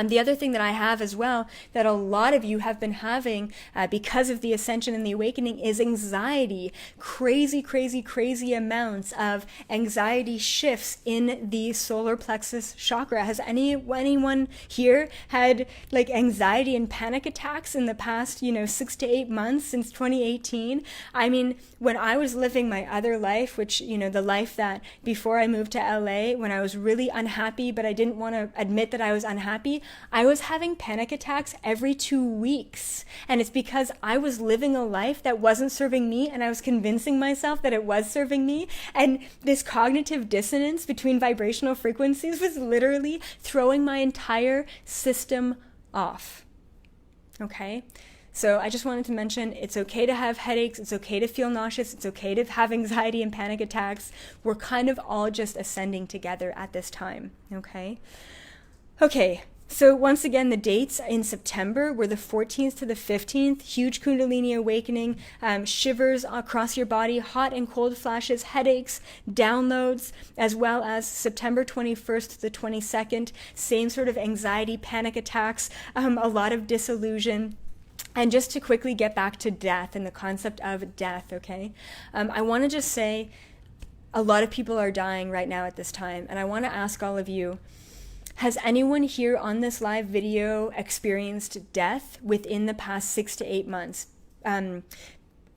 The other thing that I have as well, that a lot of you have been having because of the Ascension and the Awakening, is anxiety. Crazy, crazy, crazy amounts of anxiety shifts in the solar plexus chakra. Has anyone here had like anxiety and panic attacks in the past, 6 to 8 months since 2018? I mean, when I was living my other life, which, the life that before I moved to LA, when I was really unhappy, but I didn't want to admit that I was unhappy, I was having panic attacks every 2 weeks. And it's because I was living a life that wasn't serving me, and I was convincing myself that it was serving me. And this cognitive dissonance between vibrational frequencies was literally throwing my entire system off. Okay? So I just wanted to mention, it's okay to have headaches, it's okay to feel nauseous, it's okay to have anxiety and panic attacks. We're kind of all just ascending together at this time, okay? Okay, so once again, the dates in September were the 14th to the 15th, huge Kundalini awakening, shivers across your body, hot and cold flashes, headaches, downloads, as well as September 21st to the 22nd, same sort of anxiety, panic attacks, a lot of disillusion. And just to quickly get back to death and the concept of death, okay? I want to just say a lot of people are dying right now at this time, and I want to ask all of you, has anyone here on this live video experienced death within the past 6 to 8 months?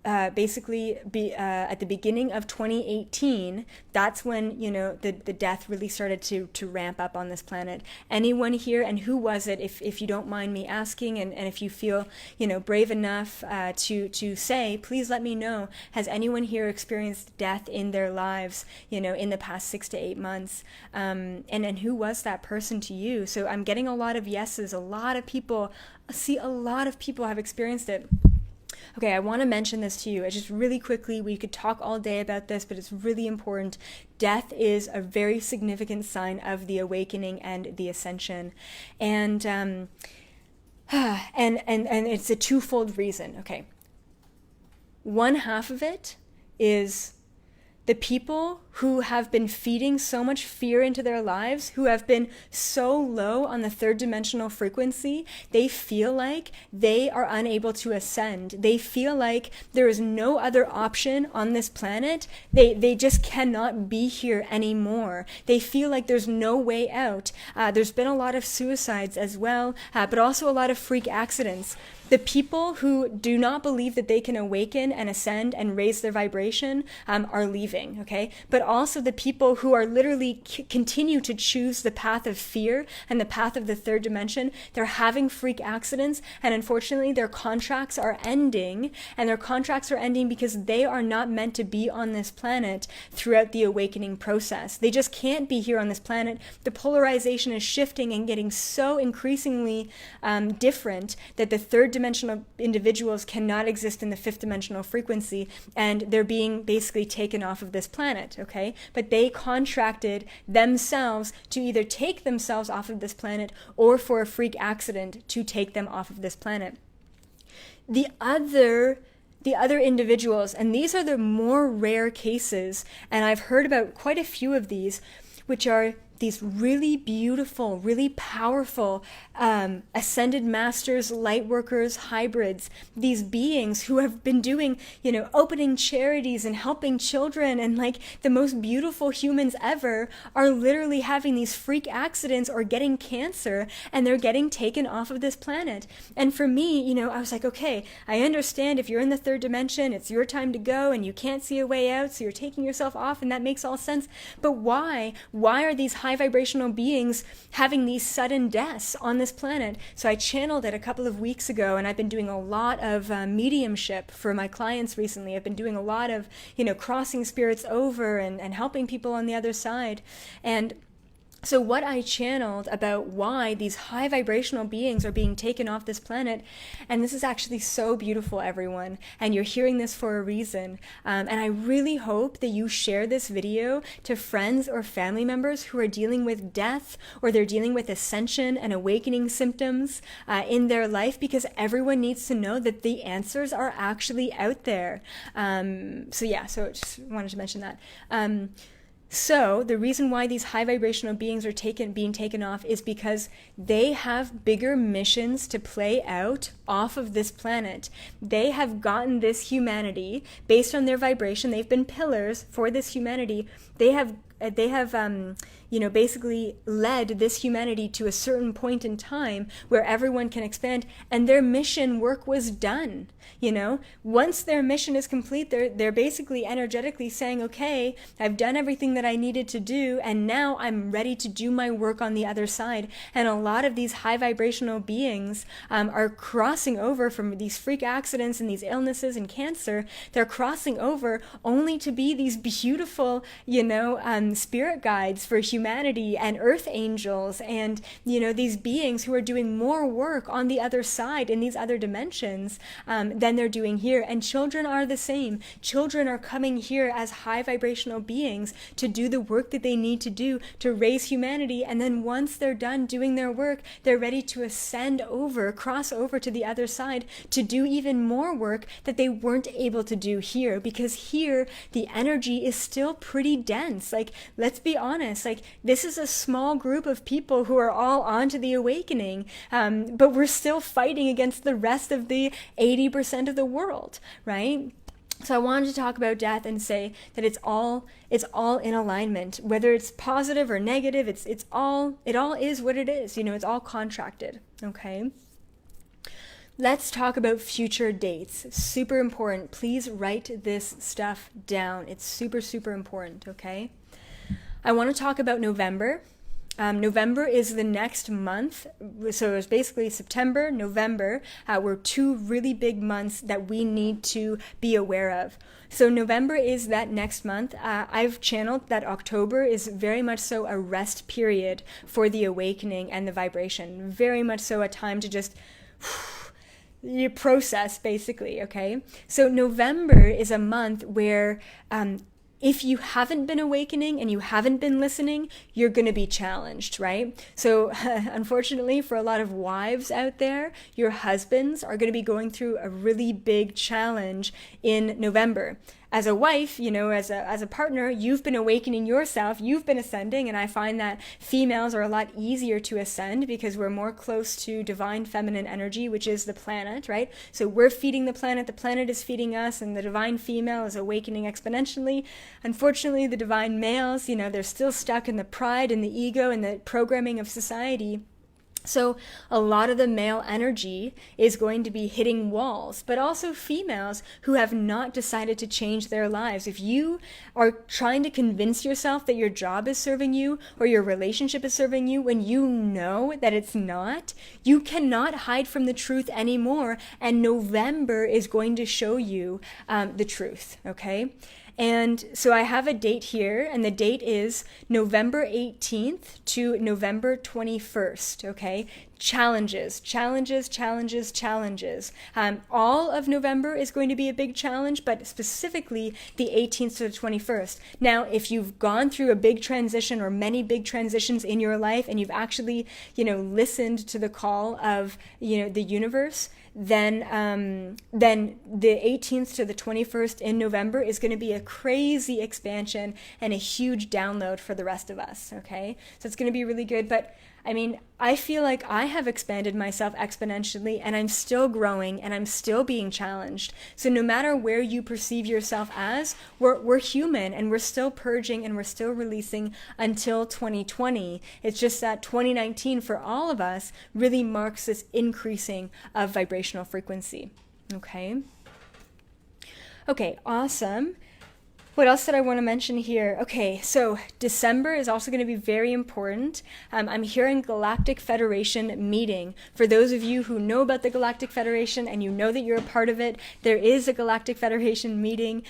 At the beginning of 2018, that's when, the death really started to ramp up on this planet. Anyone here, and who was it, if you don't mind me asking, and if you feel, brave enough to say, please let me know, has anyone here experienced death in their lives, in the past 6 to 8 months? And who was that person to you? So I'm getting a lot of yeses. A lot of people have experienced it. Okay, I want to mention this to you. Just really quickly, we could talk all day about this, but it's really important. Death is a very significant sign of the awakening and the ascension. And it's a twofold reason. Okay. One half of it is the people who have been feeding so much fear into their lives, who have been so low on the third dimensional frequency, they feel like they are unable to ascend. They feel like there is no other option on this planet. They just cannot be here anymore. They feel like there's no way out. There's been a lot of suicides as well, but also a lot of freak accidents. The people who do not believe that they can awaken and ascend and raise their vibration are leaving, okay? But also the people who are literally continue to choose the path of fear and the path of the third dimension, they're having freak accidents, and unfortunately their contracts are ending, and their contracts are ending because they are not meant to be on this planet throughout the awakening process. They just can't be here on this planet. The polarization is shifting and getting so increasingly different that the third dimensional individuals cannot exist in the fifth dimensional frequency, and they're being basically taken off of this planet, okay? But they contracted themselves to either take themselves off of this planet or for a freak accident to take them off of this planet. The other individuals, and these are the more rare cases, and I've heard about quite a few of these, which are these really beautiful, really powerful ascended masters, light workers, hybrids, these beings who have been doing, opening charities and helping children, and like the most beautiful humans ever are literally having these freak accidents or getting cancer, and they're getting taken off of this planet. And for me, I was like, okay, I understand if you're in the third dimension, it's your time to go and you can't see a way out, so you're taking yourself off, and that makes all sense. But why? Why are these high vibrational beings having these sudden deaths on this planet? So I channeled it a couple of weeks ago, and I've been doing a lot of mediumship for my clients recently. I've been doing a lot of, crossing spirits over and helping people on the other side. And So what I channeled about why these high vibrational beings are being taken off this planet, and this is actually so beautiful, everyone, and you're hearing this for a reason. And I really hope that you share this video to friends or family members who are dealing with death, or they're dealing with ascension and awakening symptoms in their life, because everyone needs to know that the answers are actually out there. So just wanted to mention that. So the reason why these high vibrational beings are being taken off is because they have bigger missions to play out off of this planet. They have gotten this humanity based on their vibration. They've been pillars for this humanity. They have basically led this humanity to a certain point in time where everyone can expand, and their mission work was done. Once their mission is complete, they're basically energetically saying, okay, I've done everything that I needed to do, and now I'm ready to do my work on the other side. And a lot of these high vibrational beings are crossing over from these freak accidents and these illnesses and cancer. They're crossing over only to be these beautiful, spirit guides for humanity and earth angels, and these beings who are doing more work on the other side in these other dimensions than they're doing here. And children are the same. Children are coming here as high vibrational beings to do the work that they need to do to raise humanity, and then once they're done doing their work, they're ready to ascend over, cross over to the other side to do even more work that they weren't able to do here, because here the energy is still pretty dense. Like, let's be honest, like, this is a small group of people who are all onto the awakening, but we're still fighting against the rest of the 80% of the world, right? So I wanted to talk about death and say that it's all in alignment, whether it's positive or negative. It all is what it is. It's all contracted. Okay. Let's talk about future dates. Super important. Please write this stuff down. It's super, super important. Okay. I want to talk about November. November is the next month. So it's basically September, November were two really big months that we need to be aware of. So November is that next month. I've channeled that October is very much so a rest period for the awakening and the vibration. Very much so a time to just you process, basically, okay? So November is a month where if you haven't been awakening and you haven't been listening, you're going to be challenged, right? So unfortunately, for a lot of wives out there, your husbands are going to be going through a really big challenge in November. As a wife, as a partner, you've been awakening yourself, you've been ascending, and I find that females are a lot easier to ascend because we're more close to divine feminine energy, which is the planet, right? So we're feeding the planet is feeding us, and the divine female is awakening exponentially. Unfortunately, the divine males, they're still stuck in the pride and the ego and the programming of society. So a lot of the male energy is going to be hitting walls, but also females who have not decided to change their lives. If you are trying to convince yourself that your job is serving you or your relationship is serving you when you know that it's not, you cannot hide from the truth anymore. And November is going to show you the truth, okay? And so I have a date here, and the date is November 18th to November 21st, okay? Challenges. All of November is going to be a big challenge, but specifically the 18th to the 21st. Now, if you've gone through a big transition or many big transitions in your life, and you've actually, listened to the call of, the universe, then the 18th to the 21st in November is going to be a crazy expansion and a huge download for the rest of us, okay? So it's going to be really good, but I feel like I have expanded myself exponentially, and I'm still growing, and I'm still being challenged. So no matter where you perceive yourself as, we're human, and we're still purging, and we're still releasing until 2020. It's just that 2019 for all of us really marks this increasing of vibrational frequency. Okay, awesome. What else did I want to mention here? Okay, so December is also going to be very important. I'm hearing Galactic Federation meeting. For those of you who know about the Galactic Federation and you know that you're a part of it, there is a Galactic Federation meeting,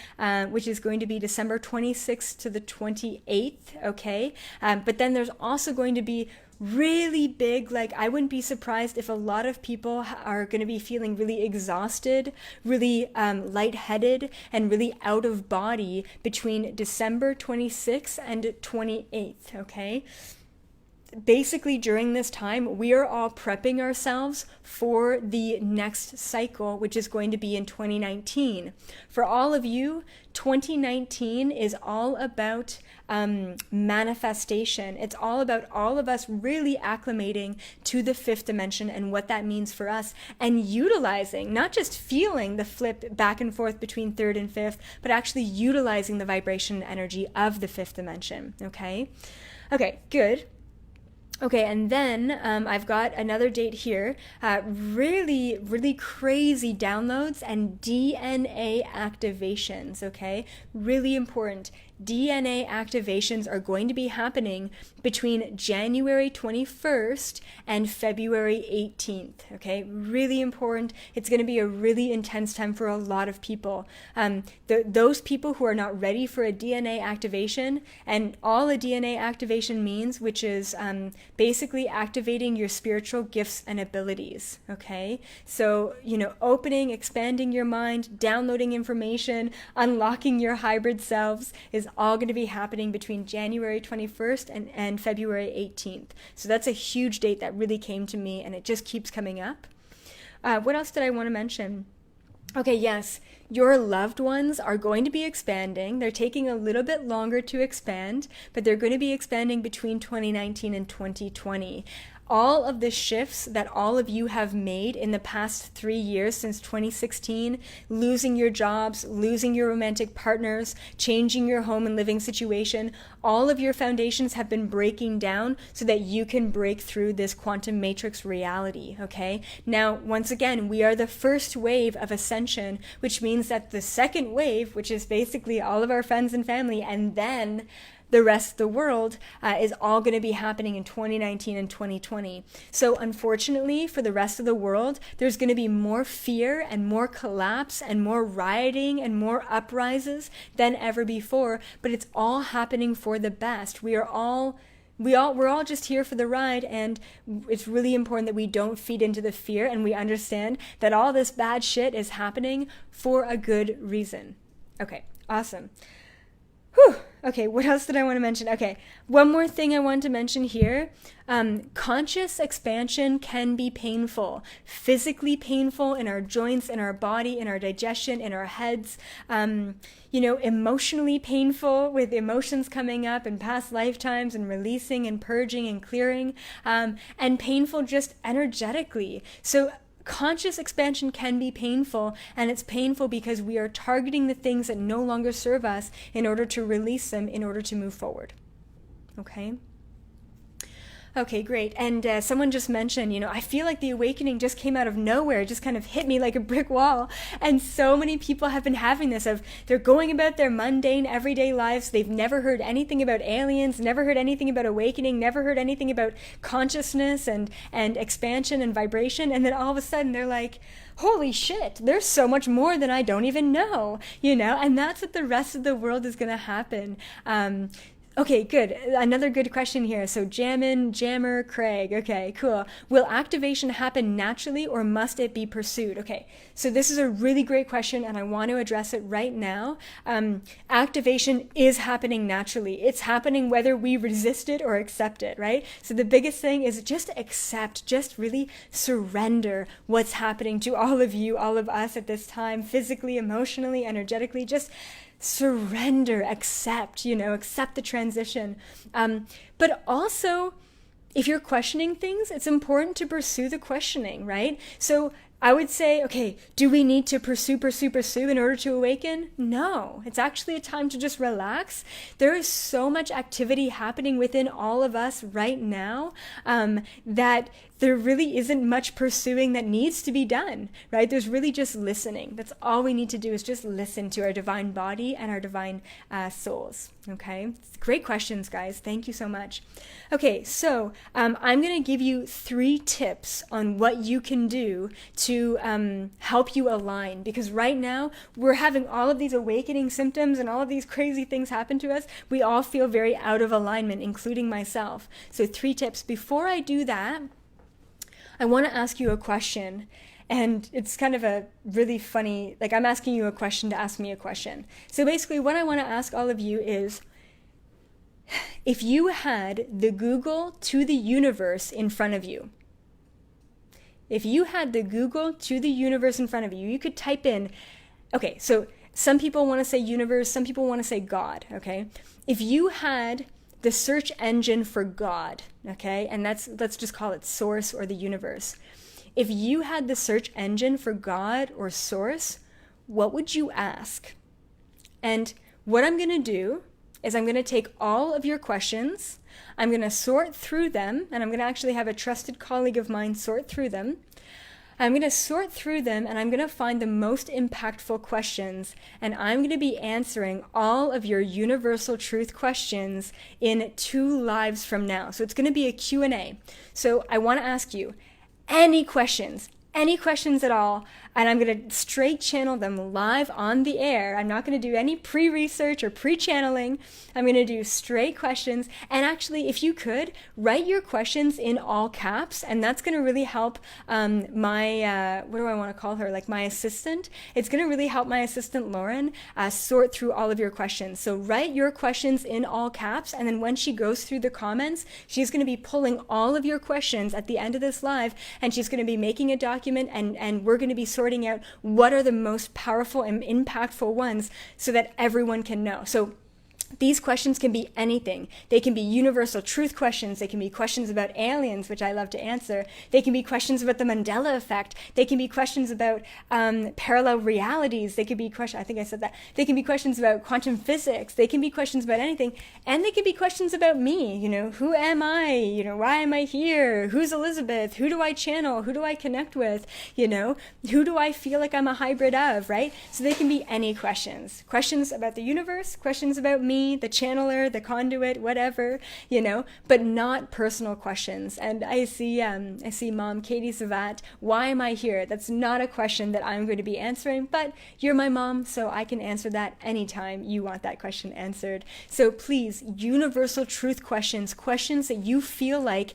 which is going to be December 26th to the 28th, okay? But then there's also going to be really big, like I wouldn't be surprised if a lot of people are going to be feeling really exhausted, really lightheaded, and really out of body between December 26th and 28th, okay? Basically, during this time, we are all prepping ourselves for the next cycle, which is going to be in 2019. For all of you, 2019 is all about manifestation. It's all about all of us really acclimating to the fifth dimension and what that means for us, and utilizing, not just feeling the flip back and forth between third and fifth, but actually utilizing the vibration and energy of the fifth dimension, okay? Okay, good. Okay, and then I've got another date here. Really, really crazy downloads and DNA activations, okay? Really important. DNA activations are going to be happening between January 21st and February 18th, okay? Really important. It's going to be a really intense time for a lot of people. Those people who are not ready for a DNA activation, and all a DNA activation means, which is basically activating your spiritual gifts and abilities, okay? So, opening, expanding your mind, downloading information, unlocking your hybrid selves is all going to be happening between January 21st and February 18th. So that's a huge date that really came to me, and it just keeps coming up. What else did I want to mention? Okay, yes, your loved ones are going to be expanding. They're taking a little bit longer to expand, but they're going to be expanding between 2019 and 2020. All of the shifts that all of you have made in the past 3 years since 2016, losing your jobs, losing your romantic partners, changing your home and living situation, all of your foundations have been breaking down so that you can break through this quantum matrix reality, okay? Now, once again, we are the first wave of ascension, which means that the second wave, which is basically all of our friends and family, and then the rest of the world is all going to be happening in 2019 and 2020. So unfortunately, for the rest of the world, there's going to be more fear and more collapse and more rioting and more uprises than ever before, but it's all happening for the best. We're all just here for the ride, and it's really important that we don't feed into the fear, and we understand that all this bad shit is happening for a good reason. Okay, awesome. Whew. Okay, what else did I want to mention? Okay, one more thing I want to mention here. Conscious expansion can be painful, physically painful in our joints, in our body, in our digestion, in our heads. Emotionally painful with emotions coming up in past lifetimes and releasing and purging and clearing, and painful just energetically. So conscious expansion can be painful, and it's painful because we are targeting the things that no longer serve us in order to release them, in order to move forward. Okay? Okay, great. And someone just mentioned, I feel like the awakening just came out of nowhere. It just kind of hit me like a brick wall. And so many people have been having this of they're going about their mundane, everyday lives. They've never heard anything about aliens, never heard anything about awakening, never heard anything about consciousness and expansion and vibration. And then all of a sudden they're like, holy shit, there's so much more than I don't even know, And that's what the rest of the world is going to happen. Okay, good. Another good question here. So Jammer, Craig. Okay, cool. Will activation happen naturally, or must it be pursued? Okay, so this is a really great question, and I want to address it right now. Activation is happening naturally. It's happening whether we resist it or accept it, right? So the biggest thing is just accept, just really surrender what's happening to all of you, all of us at this time, physically, emotionally, energetically. Just surrender, accept the transition. But also, if you're questioning things, it's important to pursue the questioning, right? So I would say, okay, do we need to pursue in order to awaken? No, it's actually a time to just relax. There is so much activity happening within all of us right now that there really isn't much pursuing that needs to be done, right? There's really just listening. That's all we need to do, is just listen to our divine body and our divine souls, okay? Great questions, guys. Thank you so much. Okay, so I'm going to give you 3 tips on what you can do to help you align, because right now we're having all of these awakening symptoms and all of these crazy things happen to us. We all feel very out of alignment, including myself. So 3 tips. Before I do that, I want to ask you a question, and it's kind of a really funny, like I'm asking you a question to ask me a question. So basically what I want to ask all of you is, if you had the Google to the universe in front of you, if you had the Google to the universe in front of you, you could type in, okay, so some people want to say universe, some people want to say God, okay? If you had the search engine for God, okay, and let's just call it source or the universe. If you had the search engine for God or source, what would you ask? And what I'm going to do is I'm going to take all of your questions, I'm going to sort through them, and I'm going to actually have a trusted colleague of mine sort through them. I'm going to sort through them, and I'm going to find the most impactful questions, and I'm going to be answering all of your universal truth questions in 2 lives from now. So it's going to be a Q&A. So I want to ask you any questions at all, and I'm going to straight channel them live on the air. I'm not going to do any pre-research or pre-channeling. I'm going to do straight questions. And actually, if you could, write your questions in all caps, and that's going to really help my, what do I want to call her? Like my assistant. It's going to really help my assistant, Lauren, sort through all of your questions. So write your questions in all caps, and then when she goes through the comments, she's going to be pulling all of your questions at the end of this live, and she's going to be making a document, and we're going to be sorting out what are the most powerful and impactful ones so that everyone can know. So these questions can be anything. They can be universal truth questions. They can be questions about aliens, which I love to answer. They can be questions about the Mandela effect. They can be questions about parallel realities. They could be questions, I think I said that. They can be questions about quantum physics. They can be questions about anything. And they can be questions about me. You know, who am I? You know, why am I here? Who's Elizabeth? Who do I channel? Who do I connect with? You know, who do I feel like I'm a hybrid of, right? So they can be any questions. Questions about the universe, questions about me, the channeler, the conduit, whatever, you know, but not personal questions. And I see Mom Katie Savat, why am I here? That's not a question that I'm going to be answering, but you're my mom, so I can answer that anytime you want that question answered. So please, universal truth questions, questions that you feel like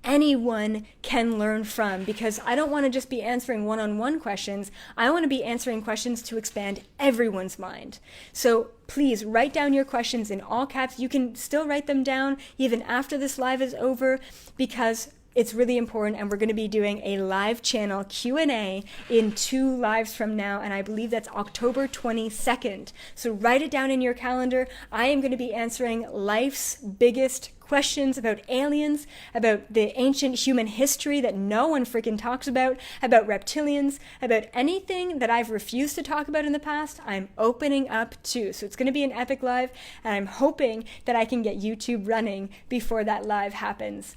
anyone can learn from, because I don't want to just be answering one-on-one questions. I want to be answering questions to expand everyone's mind. So please write down your questions in all caps. You can still write them down even after this live is over, because it's really important, and we're going to be doing a live channel Q&A in 2 lives from now, and I believe that's October 22nd. So write it down in your calendar. I am going to be answering life's biggest questions about aliens, about the ancient human history that no one freaking talks about reptilians, about anything that I've refused to talk about in the past. I'm opening up to. So it's going to be an epic live, and I'm hoping that I can get YouTube running before that live happens.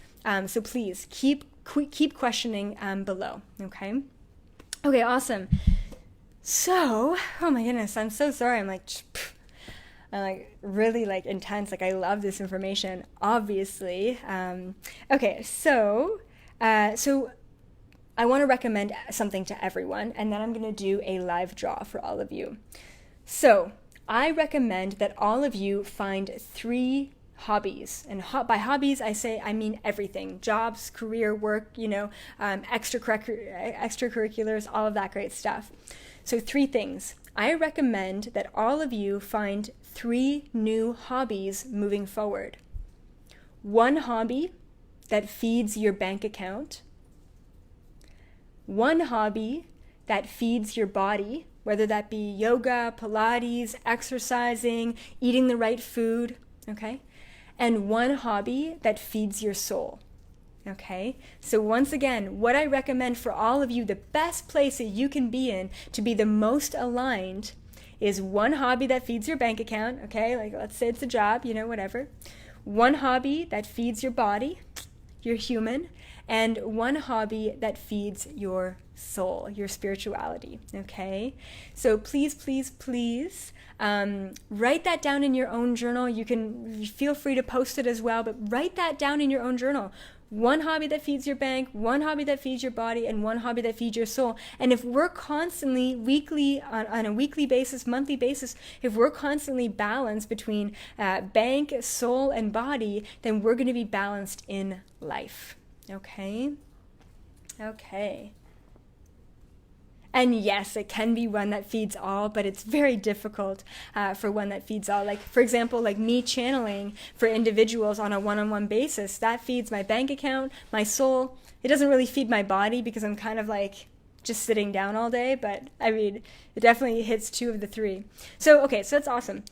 So please keep questioning below. Okay. Okay. Awesome. So, oh my goodness, I'm so sorry. I'm like really like intense. Like I love this information, obviously. Okay. So I want to recommend something to everyone, and then I'm going to do a live draw for all of you. So I recommend that all of you find 3 hobbies, and by hobbies I mean everything: jobs, career, work, you know, extracurriculars, all of that great stuff. So 3 things. I recommend that all of you find 3 new hobbies moving forward. 1 hobby that feeds your bank account. 1 hobby that feeds your body, whether that be yoga, Pilates, exercising, eating the right food, okay? And 1 hobby that feeds your soul. Okay, so once again, what I recommend for all of you, the best place that you can be in to be the most aligned is one hobby that feeds your bank account, okay? Like let's say it's a job, whatever. One hobby that feeds your body, you're human, and one hobby that feeds your soul, your spirituality, okay? So please, please, please write that down in your own journal. You can feel free to post it as well, but write that down in your own journal. One hobby that feeds your bank, one hobby that feeds your body, and one hobby that feeds your soul. And if we're constantly on a weekly basis, monthly basis, if we're constantly balanced between bank, soul, and body, then we're going to be balanced in life. Okay? Okay. And yes, it can be one that feeds all, but it's very difficult for one that feeds all. Like, for example, like me channeling for individuals on a one-on-one basis, that feeds my bank account, my soul. It doesn't really feed my body because I'm kind of like just sitting down all day, but I mean, it definitely hits 2 of the 3. So, okay, so that's awesome.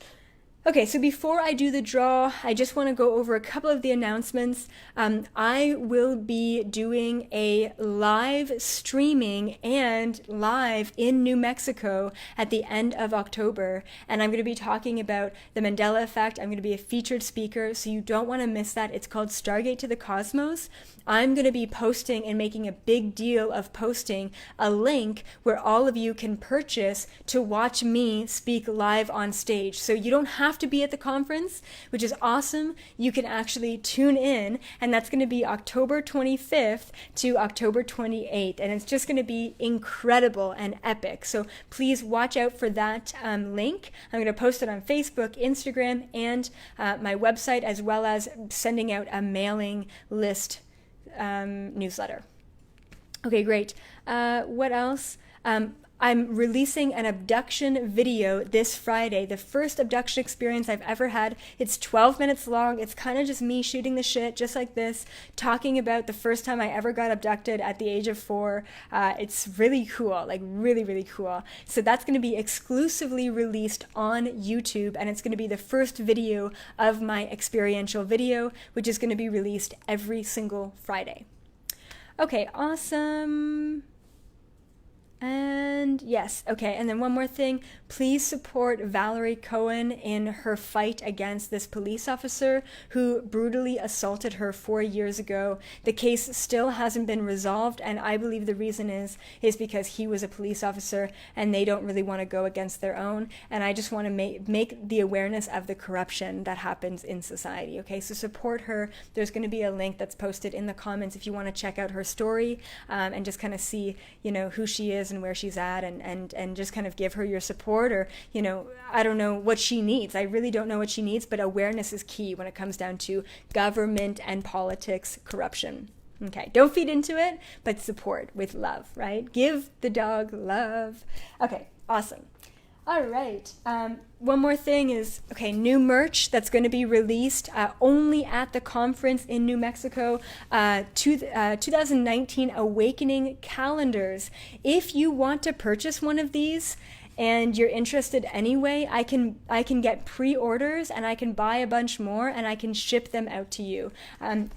Okay, so before I do the draw, I just want to go over a couple of the announcements. I will be doing a live streaming and live in New Mexico at the end of October, and I'm going to be talking about the Mandela effect. I'm going to be a featured speaker, so you don't want to miss that. It's called Stargate to the Cosmos. I'm going to be posting and making a big deal of posting a link where all of you can purchase to watch me speak live on stage. So you don't have to be at the conference, which is awesome. You can actually tune in, and that's going to be October 25th to October 28th, and it's just going to be incredible and epic. So please watch out for that link. I'm going to post it on Facebook, Instagram, and my website, as well as sending out a mailing list newsletter. Okay, great. What else? I'm releasing an abduction video this Friday, the first abduction experience I've ever had. It's 12 minutes long. It's kind of just me shooting the shit, just like this, talking about the first time I ever got abducted at the age of 4. It's really cool, like really, really cool. So that's going to be exclusively released on YouTube, and it's going to be the first video of my experiential video, which is going to be released every single Friday. Okay, awesome. And yes, okay, and then one more thing. Please support Valerie Cohen in her fight against this police officer who brutally assaulted her 4 years ago. The case still hasn't been resolved, and I believe the reason is because he was a police officer and they don't really want to go against their own. And I just want to make the awareness of the corruption that happens in society, okay? So support her. There's going to be a link that's posted in the comments if you want to check out her story and just kind of see, who she is and where she's at, and just kind of give her your support, or I don't know what she needs. I really don't know what she needs, but awareness is key when it comes down to government and politics corruption. Okay, don't feed into it, but support with love, right? Give the dog love. Okay, awesome. All right. One more thing is, new merch that's going to be released only at the conference in New Mexico, 2019 Awakening calendars. If you want to purchase one of these and you're interested anyway, I can get pre-orders, and I can buy a bunch more, and I can ship them out to you.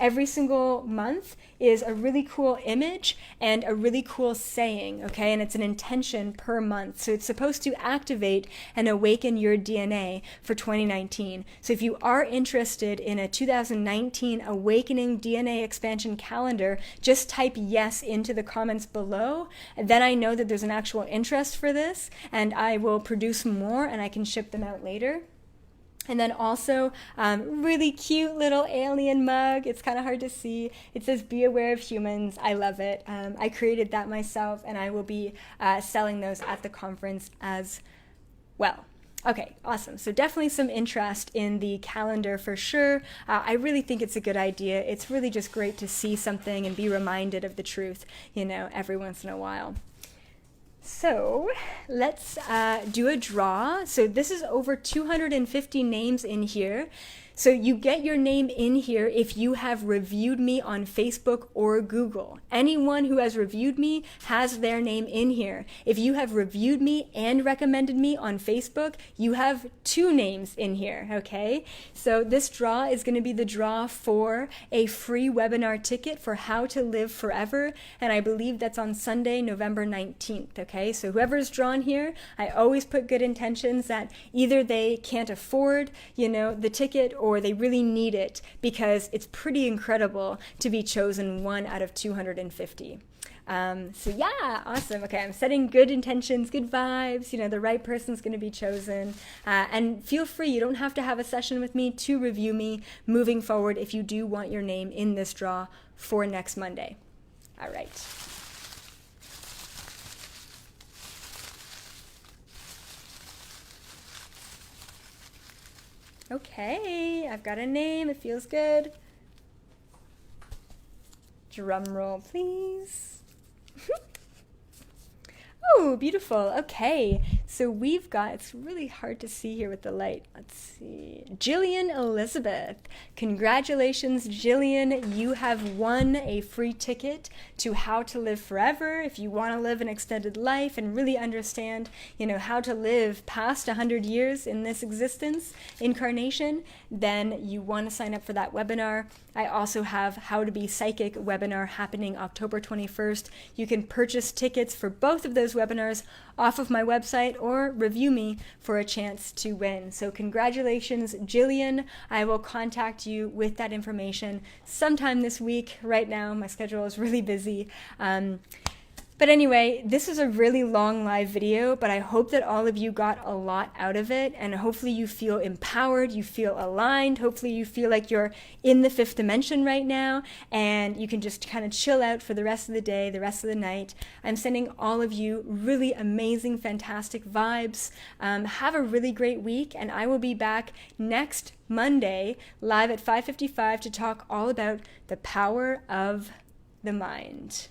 Every single month is a really cool image and a really cool saying, okay? And it's an intention per month. So it's supposed to activate and awaken your DNA for 2019. So if you are interested in a 2019 Awakening DNA expansion calendar, just type yes into the comments below. And then I know that there's an actual interest for this, and I will produce more and I can ship them out later. And then also, really cute little alien mug. It's kind of hard to see. It says, "Be aware of humans." I love it. I created that myself, and I will be selling those at the conference as well. Okay, awesome. So definitely some interest in the calendar for sure. I really think it's a good idea. It's really just great to see something and be reminded of the truth, every once in a while. So let's do a draw. So this is over 250 names in here. So you get your name in here if you have reviewed me on Facebook or Google. Anyone who has reviewed me has their name in here. If you have reviewed me and recommended me on Facebook, you have 2 names in here, okay? So this draw is going to be the draw for a free webinar ticket for How to Live Forever, and I believe that's on Sunday, November 19th, okay? So whoever's drawn here, I always put good intentions that either they can't afford, the ticket, or they really need it, because it's pretty incredible to be chosen 1 out of 250. So yeah, awesome. Okay, I'm setting good intentions, good vibes, the right person's going to be chosen. And feel free, you don't have to have a session with me to review me moving forward if you do want your name in this draw for next Monday. All right. Okay, I've got a name. It feels good. Drum roll, please. Oh, beautiful. Okay, so we've got, it's really hard to see here with the light. Let's see. Jillian Elizabeth. Congratulations, Jillian. You have won a free ticket to How to Live Forever. If you want to live an extended life and really understand, how to live past 100 years in this incarnation, then you want to sign up for that webinar. I also have How to Be Psychic webinar happening October 21st. You can purchase tickets for both of those webinars off of my website or review me for a chance to win. So congratulations, Jillian. I will contact you with that information sometime this week. Right now, my schedule is really busy. But anyway, this is a really long live video, but I hope that all of you got a lot out of it, and hopefully you feel empowered, you feel aligned, hopefully you feel like you're in the 5th dimension right now, and you can just kind of chill out for the rest of the day, the rest of the night. I'm sending all of you really amazing, fantastic vibes. Have a really great week, and I will be back next Monday, live at 5:55 to talk all about the power of the mind.